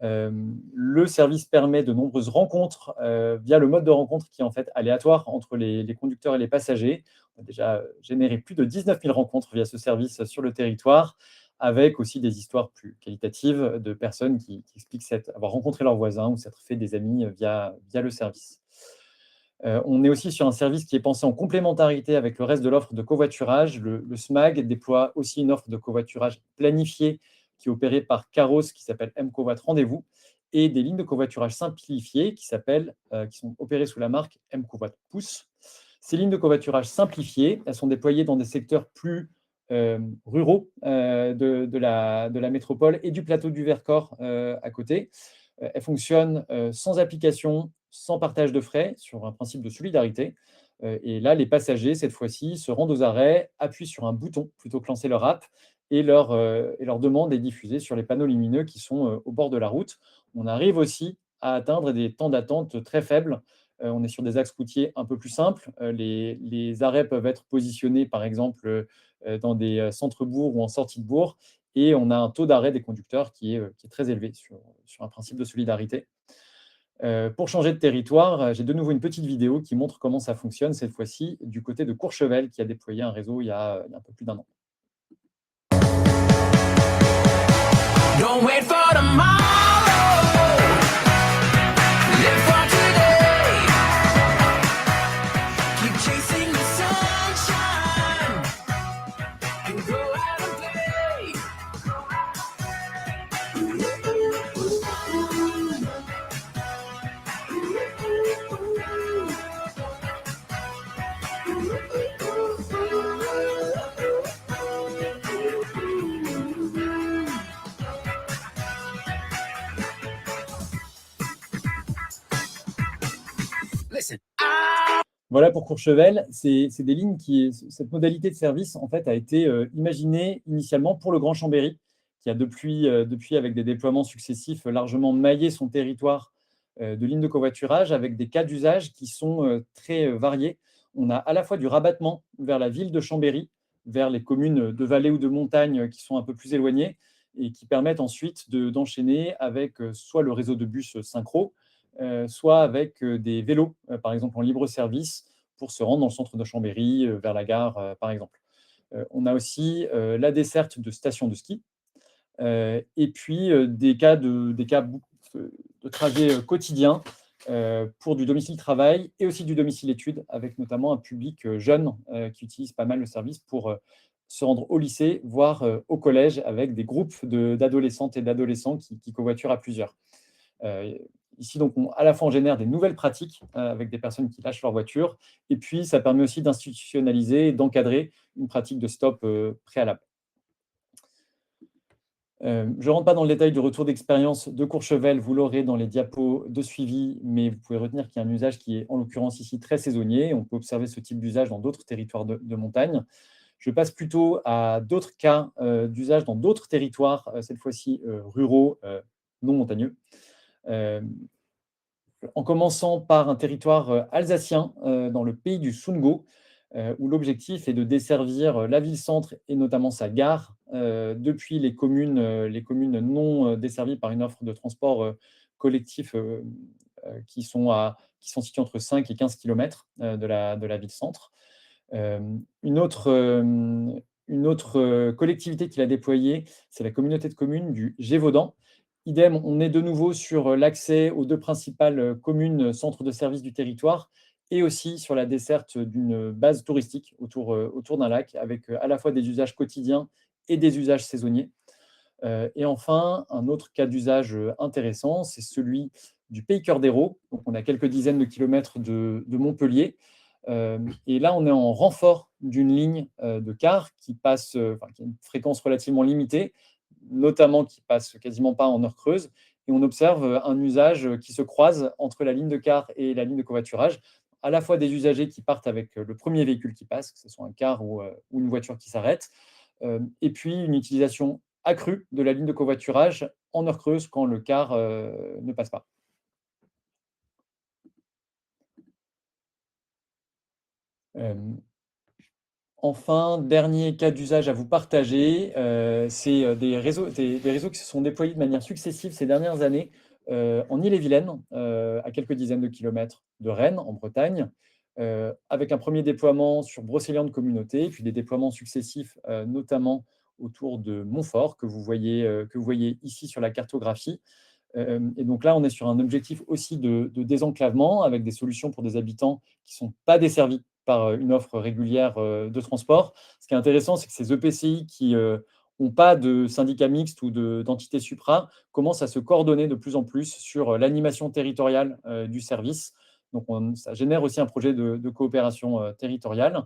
Le service permet de nombreuses rencontres via le mode de rencontre qui est en fait aléatoire entre les conducteurs et les passagers. On a déjà généré plus de 19 000 rencontres via ce service sur le territoire, avec aussi des histoires plus qualitatives de personnes qui expliquent avoir rencontré leurs voisins ou s'être fait des amis via le service. On est aussi sur un service qui est pensé en complémentarité avec le reste de l'offre de covoiturage. Le SMAG déploie aussi une offre de covoiturage planifiée qui est opérée par Caros, qui s'appelle M-Covoit Rendez-vous, et des lignes de covoiturage simplifiées qui sont opérées sous la marque M-Covoit Pousse. Ces lignes de covoiturage simplifiées, elles sont déployées dans des secteurs plus ruraux de la métropole et du plateau du Vercors à côté. Elles fonctionnent sans application, sans partage de frais, sur un principe de solidarité. Et là, les passagers, cette fois-ci, se rendent aux arrêts, appuient sur un bouton plutôt que lancer leur app, et leur demande est diffusée sur les panneaux lumineux qui sont au bord de la route. On arrive aussi à atteindre des temps d'attente très faibles. On est sur des axes routiers un peu plus simples. Les arrêts peuvent être positionnés, par exemple, dans des centres-bourgs ou en sortie de bourg, et on a un taux d'arrêt des conducteurs qui est très élevé sur un principe de solidarité. Pour changer de territoire, j'ai de nouveau une petite vidéo qui montre comment ça fonctionne, cette fois-ci du côté de Courchevel, qui a déployé un réseau il y a un peu plus d'1 an. Don't wait for tomorrow. Live for today. Keep chasing the sunshine and go out and play. Listen. Voilà pour Courchevel. C'est des lignes cette modalité de service en fait a été imaginée initialement pour le Grand Chambéry, qui a depuis avec des déploiements successifs largement maillé son territoire de lignes de covoiturage avec des cas d'usage qui sont très variés. On a à la fois du rabattement vers la ville de Chambéry, vers les communes de vallée ou de montagne qui sont un peu plus éloignées et qui permettent ensuite d'enchaîner avec soit le réseau de bus synchro, soit avec des vélos, par exemple en libre service, pour se rendre dans le centre de Chambéry, vers la gare, par exemple. On a aussi la desserte de stations de ski, et puis des cas de trajets quotidiens pour du domicile-travail et aussi du domicile-études, avec notamment un public jeune qui utilise pas mal le service pour se rendre au lycée, voire au collège, avec des groupes d'adolescentes et d'adolescents qui covoiturent à plusieurs. Ici, donc, à la fois, on génère des nouvelles pratiques avec des personnes qui lâchent leur voiture, et puis ça permet aussi d'institutionnaliser et d'encadrer une pratique de stop préalable. Je ne rentre pas dans le détail du retour d'expérience de Courchevel, vous l'aurez dans les diapos de suivi, mais vous pouvez retenir qu'il y a un usage qui est, en l'occurrence ici, très saisonnier. On peut observer ce type d'usage dans d'autres territoires de montagne. Je passe plutôt à d'autres cas d'usage dans d'autres territoires, cette fois-ci ruraux, non montagneux. En commençant par un territoire alsacien dans le pays du Sundgau, où l'objectif est de desservir la ville-centre et notamment sa gare depuis les communes non desservies par une offre de transport collectif qui sont situées entre 5 et 15 km de la ville-centre. Une autre collectivité qu'il a déployée, c'est la communauté de communes du Gévaudan. Idem, on est de nouveau sur l'accès aux deux principales communes centres de service du territoire et aussi sur la desserte d'une base touristique autour d'un lac avec à la fois des usages quotidiens et des usages saisonniers. Et enfin, un autre cas d'usage intéressant, c'est celui du Pays Cœur d'Hérault. Donc, on a quelques dizaines de kilomètres de Montpellier. Et là, on est en renfort d'une ligne de car qui a une fréquence relativement limitée, notamment qui passe quasiment pas en heure creuse. Et on observe un usage qui se croise entre la ligne de car et la ligne de covoiturage, à la fois des usagers qui partent avec le premier véhicule qui passe, que ce soit un car ou une voiture qui s'arrête, et puis une utilisation accrue de la ligne de covoiturage en heure creuse quand le car ne passe pas. Enfin, dernier cas d'usage à vous partager, c'est des réseaux qui se sont déployés de manière successive ces dernières années en Ille-et-Vilaine, à quelques dizaines de kilomètres de Rennes, en Bretagne, avec un premier déploiement sur Brocéliande Communauté, puis des déploiements successifs, notamment autour de Montfort, que vous voyez ici sur la cartographie. Et donc là, on est sur un objectif aussi de désenclavement, avec des solutions pour des habitants qui ne sont pas desservis par une offre régulière de transport. Ce qui est intéressant, c'est que ces EPCI qui n'ont pas de syndicat mixte ou d'entité supra commencent à se coordonner de plus en plus sur l'animation territoriale du service. Donc, ça génère aussi un projet de coopération territoriale.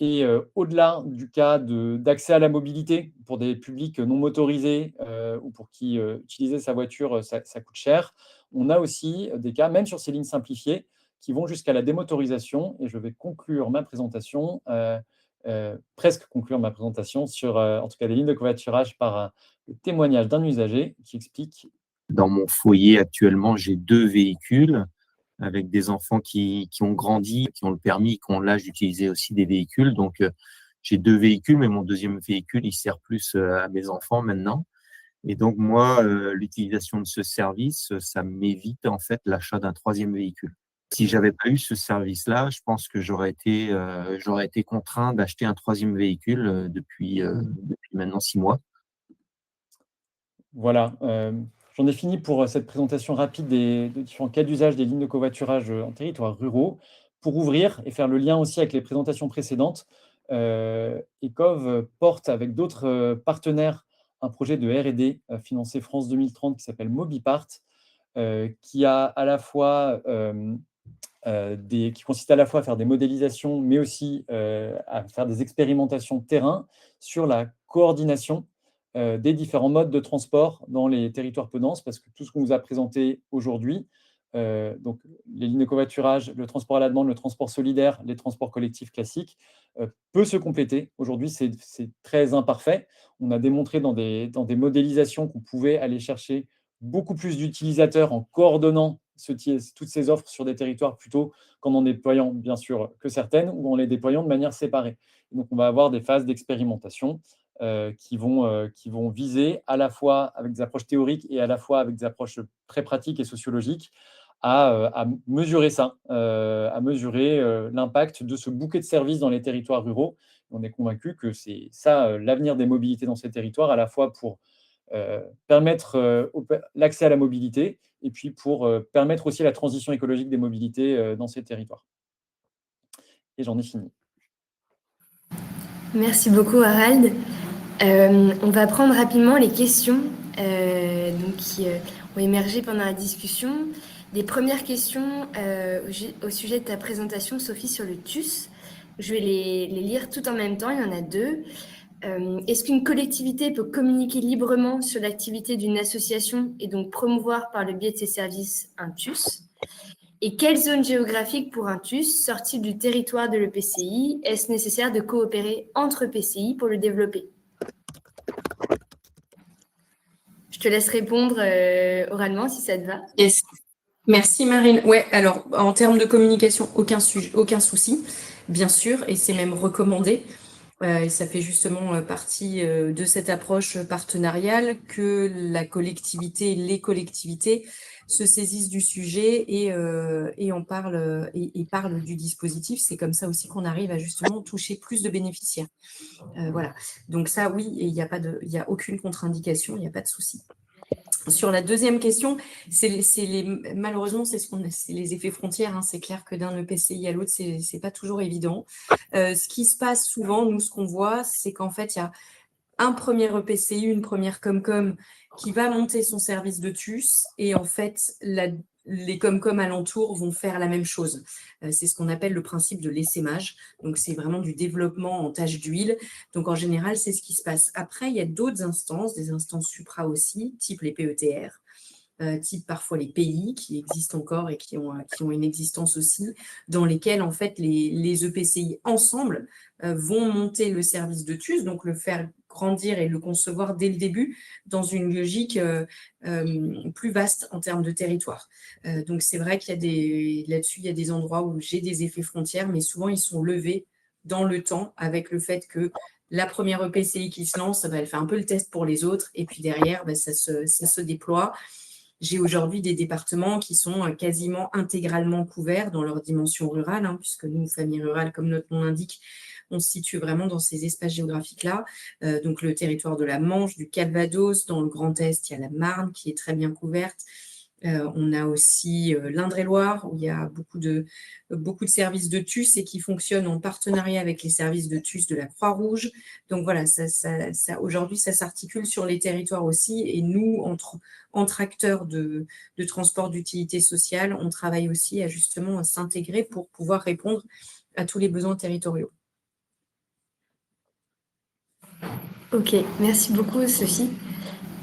Et au-delà du cas d'accès à la mobilité pour des publics non motorisés ou pour qui utiliser sa voiture, ça coûte cher, on a aussi des cas, même sur ces lignes simplifiées, qui vont jusqu'à la démotorisation. Et je vais conclure ma présentation, presque conclure ma présentation sur, en tout cas, des lignes de covoiturage par le témoignage d'un usager qui explique. Dans mon foyer, actuellement, j'ai 2 véhicules avec des enfants qui ont grandi, qui ont le permis, qui ont l'âge d'utiliser aussi des véhicules. Donc, j'ai 2 véhicules, mais mon deuxième véhicule, il sert plus à mes enfants maintenant. Et donc, moi, l'utilisation de ce service, ça m'évite en fait l'achat d'un 3e véhicule. Si j'avais pas eu ce service-là, je pense que j'aurais été contraint d'acheter un 3e véhicule depuis maintenant 6 mois. Voilà, j'en ai fini pour cette présentation rapide des différents cas d'usage des lignes de covoiturage en territoires ruraux. Pour ouvrir et faire le lien aussi avec les présentations précédentes, Ecov porte avec d'autres partenaires un projet de R&D financé France 2030 qui s'appelle Mobipart, qui a à la fois qui consiste à la fois à faire des modélisations, mais aussi à faire des expérimentations terrain sur la coordination des différents modes de transport dans les territoires peu denses, parce que tout ce qu'on vous a présenté aujourd'hui, donc les lignes de covoiturage, le transport à la demande, le transport solidaire, les transports collectifs classiques, peut se compléter. Aujourd'hui, c'est très imparfait. On a démontré dans des modélisations qu'on pouvait aller chercher beaucoup plus d'utilisateurs en coordonnant toutes ces offres sur des territoires plutôt qu'en en déployant, bien sûr, que certaines, ou en les déployant de manière séparée. Donc, on va avoir des phases d'expérimentation qui vont viser à la fois avec des approches théoriques et à la fois avec des approches très pratiques et sociologiques à mesurer ça, à mesurer l'impact de ce bouquet de services dans les territoires ruraux. On est convaincu que c'est ça l'avenir des mobilités dans ces territoires, à la fois pour permettre l'accès à la mobilité et puis pour permettre aussi la transition écologique des mobilités dans ces territoires. Et j'en ai fini. Merci beaucoup, Harald. On va prendre rapidement les questions qui ont émergé pendant la discussion. Les premières questions au sujet de ta présentation, Sophie, sur le TUS. Je vais les lire tout en même temps, il y en a 2. Est-ce qu'une collectivité peut communiquer librement sur l'activité d'une association et donc promouvoir par le biais de ses services un TUS? Et quelle zone géographique pour un TUS sorti du territoire de l'EPCI? Est-ce nécessaire de coopérer entre EPCI pour le développer? Je te laisse répondre oralement si ça te va. Yes. Merci Marine. Ouais, alors en termes de communication, aucun souci, bien sûr, et c'est même recommandé. Et ça fait justement partie de cette approche partenariale que la collectivité, les collectivités se saisissent du sujet et en parlent et parlent du dispositif. C'est comme ça aussi qu'on arrive à justement toucher plus de bénéficiaires. Voilà. Donc ça, oui, il n'y a aucune contre-indication, il n'y a pas de souci. Sur la deuxième question, malheureusement, c'est les effets frontières. Hein. C'est clair que d'un EPCI à l'autre, c'est pas toujours évident. Ce qui se passe souvent, nous, ce qu'on voit, c'est qu'en fait, il y a un premier EPCI, une première Comcom qui va monter son service de TUS et en fait, les Comcom alentours vont faire la même chose. C'est ce qu'on appelle le principe de l'essaimage. Donc, c'est vraiment du développement en tâche d'huile. Donc, en général, c'est ce qui se passe. Après, il y a d'autres instances, des instances supra aussi, type les PETR, type parfois les pays qui existent encore et qui ont une existence aussi, dans lesquels en fait les EPCI ensemble vont monter le service de TUS, donc le faire grandir et le concevoir dès le début dans une logique plus vaste en termes de territoire. Donc c'est vrai qu'il y a là-dessus, il y a des endroits où j'ai des effets frontières, mais souvent ils sont levés dans le temps avec le fait que la première EPCI qui se lance, elle fait un peu le test pour les autres, et puis derrière, ça se déploie. J'ai aujourd'hui des départements qui sont quasiment intégralement couverts dans leur dimension rurale, hein, puisque nous, famille rurale, comme notre nom l'indique, on se situe vraiment dans ces espaces géographiques-là. Donc le territoire de la Manche, du Calvados, dans le Grand Est, il y a la Marne qui est très bien couverte. On a aussi l'Indre-et-Loire, où il y a beaucoup de services de TUS et qui fonctionnent en partenariat avec les services de TUS de la Croix-Rouge. Donc voilà, aujourd'hui, ça s'articule sur les territoires aussi. Et nous, entre acteurs de transport d'utilité sociale, on travaille aussi à justement s'intégrer pour pouvoir répondre à tous les besoins territoriaux. Ok, merci beaucoup Sophie.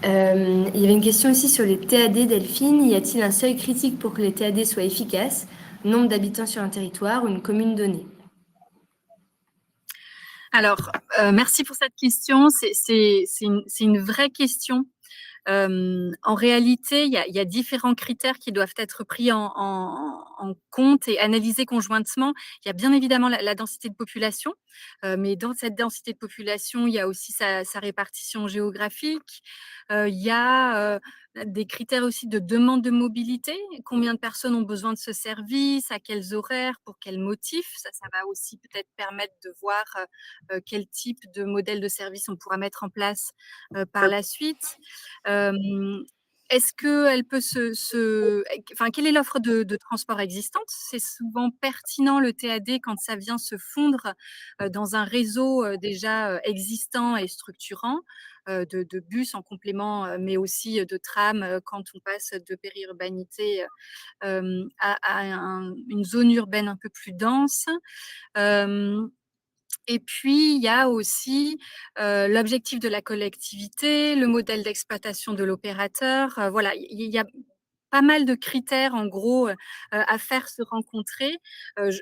Il y avait une question aussi sur les TAD, Delphine. Y a-t-il un seuil critique pour que les TAD soient efficaces? Nombre d'habitants sur un territoire ou une commune donnée? Alors, merci pour cette question. C'est une vraie question. En réalité, il y a différents critères qui doivent être pris en compte et analysés conjointement. Il y a bien évidemment la densité de population, mais dans cette densité de population, il y a aussi sa répartition géographique. Il y a des critères aussi de demande de mobilité. Combien de personnes ont besoin de ce service, à quels horaires, pour quels motifs. Ça va aussi peut-être permettre de voir quel type de modèle de service on pourra mettre en place par la suite. Est-ce qu'elle peut quelle est l'offre de transport existante? C'est souvent pertinent le TAD quand ça vient se fondre dans un réseau déjà existant et structurant, de bus en complément, mais aussi de tram quand on passe de périurbanité à une zone urbaine un peu plus dense. Et puis, il y a aussi l'objectif de la collectivité, le modèle d'exploitation de l'opérateur. Voilà, il y a pas mal de critères, en gros, à faire se rencontrer.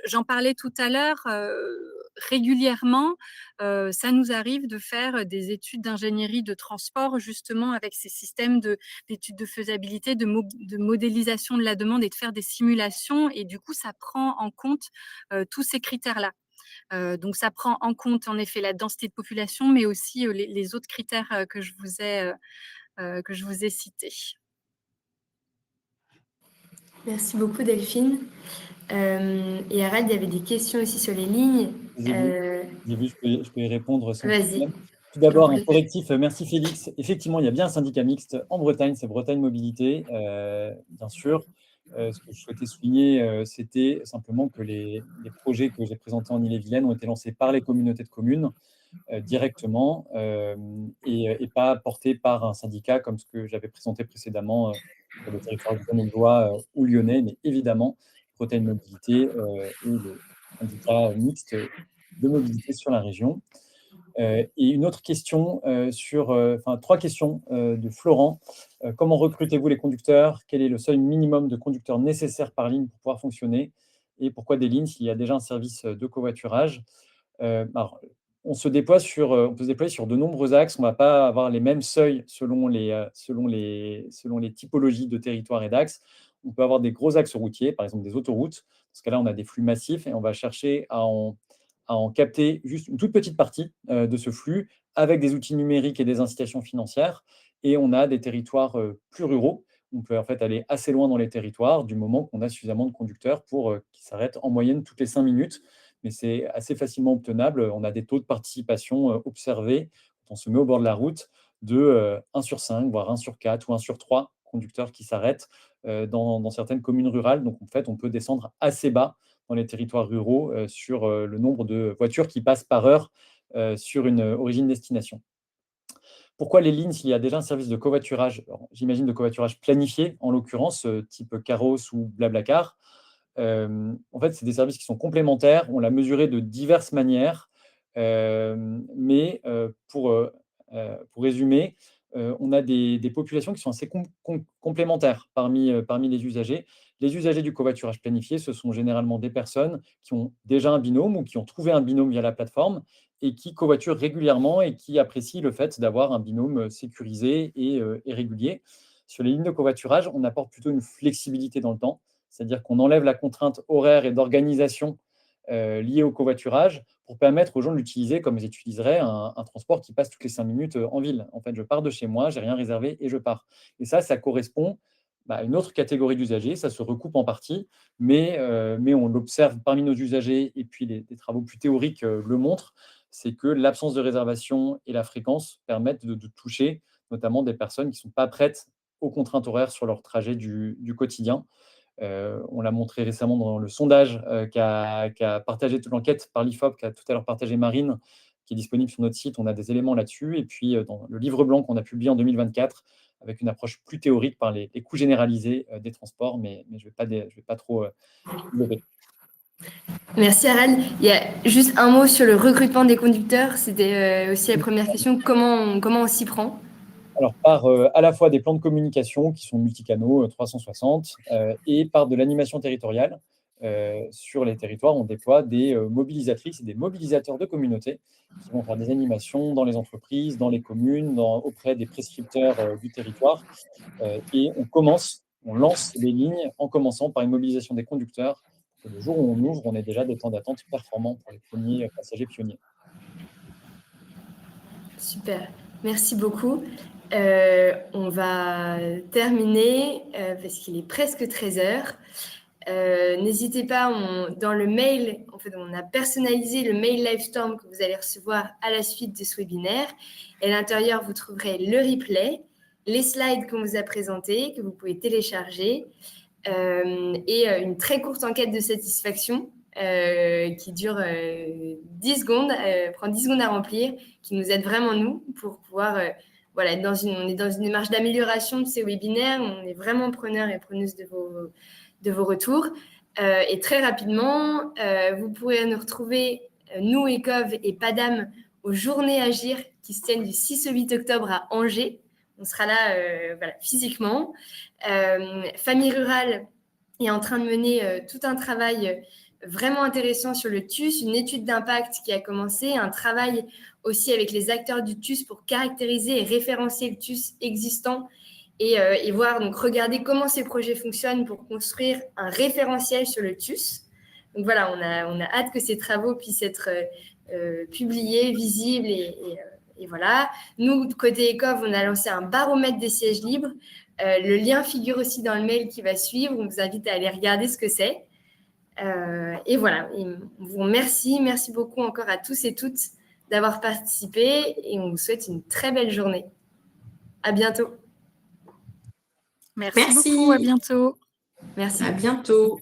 J'en parlais tout à l'heure, régulièrement, ça nous arrive de faire des études d'ingénierie de transport, justement, avec ces systèmes d'études de faisabilité, de modélisation de la demande et de faire des simulations. Et du coup, ça prend en compte tous ces critères-là. Donc ça prend en compte en effet la densité de population, mais aussi les autres critères que je vous ai cités. Merci beaucoup Delphine. Et Harald, il y avait des questions aussi sur les lignes. J'ai vu, je peux y répondre sans Vas-y, problème. Tout je t'en d'abord, un prie. correctif. Merci Félix. Effectivement, il y a bien un syndicat mixte en Bretagne, c'est Bretagne Mobilité, bien sûr. Ce que je souhaitais souligner, c'était simplement que les projets que j'ai présentés en Ille-et-Vilaine ont été lancés par les communautés de communes directement et pas portés par un syndicat comme ce que j'avais présenté précédemment pour le territoire grenoblois ou lyonnais. Mais évidemment, Bretagne Mobilité est le syndicat mixte de mobilité sur la région. Et une autre question enfin trois questions de Florent. Comment recrutez-vous les conducteurs? Quel est le seuil minimum de conducteurs nécessaire par ligne pour pouvoir fonctionner? Et pourquoi des lignes s'il y a déjà un service de covoiturage? Alors, on peut se déployer sur de nombreux axes. On ne va pas avoir les mêmes seuils selon les typologies de territoire et d'axes. On peut avoir des gros axes routiers, par exemple des autoroutes. Dans ce cas-là, on a des flux massifs et on va chercher à en capter juste une toute petite partie de ce flux avec des outils numériques et des incitations financières. Et on a des territoires plus ruraux. On peut en fait aller assez loin dans les territoires du moment qu'on a suffisamment de conducteurs pour qu'ils s'arrêtent en moyenne toutes les 5 minutes. Mais c'est assez facilement obtenable. On a des taux de participation observés quand on se met au bord de la route de 1 sur 5, voire 1 sur 4 ou 1 sur 3 conducteurs qui s'arrêtent dans certaines communes rurales. Donc en fait, on peut descendre assez bas dans les territoires ruraux sur le nombre de voitures qui passent par heure sur une origine-destination. Pourquoi les lignes s'il y a déjà un service de covoiturage? J'imagine de covoiturage planifié, en l'occurrence, type Caros ou Blablacar. En fait, c'est des services qui sont complémentaires. On l'a mesuré de diverses manières. Mais pour résumer, on a des populations qui sont assez complémentaires parmi les usagers. Les usagers du covoiturage planifié, ce sont généralement des personnes qui ont déjà un binôme ou qui ont trouvé un binôme via la plateforme et qui covoiturent régulièrement et qui apprécient le fait d'avoir un binôme sécurisé et régulier. Sur les lignes de covoiturage, on apporte plutôt une flexibilité dans le temps, c'est-à-dire qu'on enlève la contrainte horaire et d'organisation liée au covoiturage pour permettre aux gens de l'utiliser comme ils utiliseraient un transport qui passe toutes les 5 minutes en ville. En fait, je pars de chez moi, j'ai rien réservé et je pars. Et ça correspond à une autre catégorie d'usagers, ça se recoupe en partie, mais on l'observe parmi nos usagers et puis les travaux plus théoriques le montrent, c'est que l'absence de réservation et la fréquence permettent de toucher notamment des personnes qui ne sont pas prêtes aux contraintes horaires sur leur trajet du quotidien. On l'a montré récemment dans le sondage qu'a partagé toute l'enquête par l'IFOP, qu'a tout à l'heure partagé Marine, qui est disponible sur notre site. On a des éléments là-dessus. Et puis, dans le livre blanc qu'on a publié en 2024, avec une approche plus théorique par les coûts généralisés des transports, mais je ne vais pas trop développer. Merci Harald. Il y a juste un mot sur le recrutement des conducteurs. C'était aussi la première question. Comment on s'y prend? Alors, par à la fois des plans de communication qui sont multicanaux, 360, et par de l'animation territoriale. Sur les territoires, on déploie des mobilisatrices et des mobilisateurs de communautés qui vont faire des animations dans les entreprises, dans les communes, auprès des prescripteurs du territoire. Et on lance les lignes en commençant par une mobilisation des conducteurs. Et le jour où on ouvre, on ait déjà des temps d'attente performants pour les premiers passagers pionniers. Super, merci beaucoup. On va terminer parce qu'il est presque 13 heures. N'hésitez pas, dans le mail, en fait, on a personnalisé le mail Livestorm que vous allez recevoir à la suite de ce webinaire. Et à l'intérieur, vous trouverez le replay, les slides qu'on vous a présentés, que vous pouvez télécharger, et une très courte enquête de satisfaction qui dure 10 secondes, prend 10 secondes à remplir, qui nous aide vraiment, nous, pour pouvoir... voilà, on est dans une démarche d'amélioration de ces webinaires. On est vraiment preneurs et preneuses de vos retours. Et très rapidement, vous pourrez nous retrouver, nous, ECOV et PADAM, aux Journées Agir qui se tiennent du 6 au 8 octobre à Angers. On sera là physiquement. Famille Rurale est en train de mener tout un travail vraiment intéressant sur le TUS, une étude d'impact qui a commencé, un travail aussi avec les acteurs du TUS pour caractériser et référencer le TUS existant et voir, donc regarder comment ces projets fonctionnent pour construire un référentiel sur le TUS. Donc voilà, on a hâte que ces travaux puissent être publiés, visibles et voilà. Nous, côté ECOV, on a lancé un baromètre des sièges libres Le lien figure aussi dans le mail qui va suivre. On vous invite à aller regarder ce que c'est. Et voilà, et on vous remercie. Merci beaucoup encore à tous et toutes d'avoir participé et on vous souhaite une très belle journée. À bientôt. Merci beaucoup, à bientôt. Merci. À bientôt.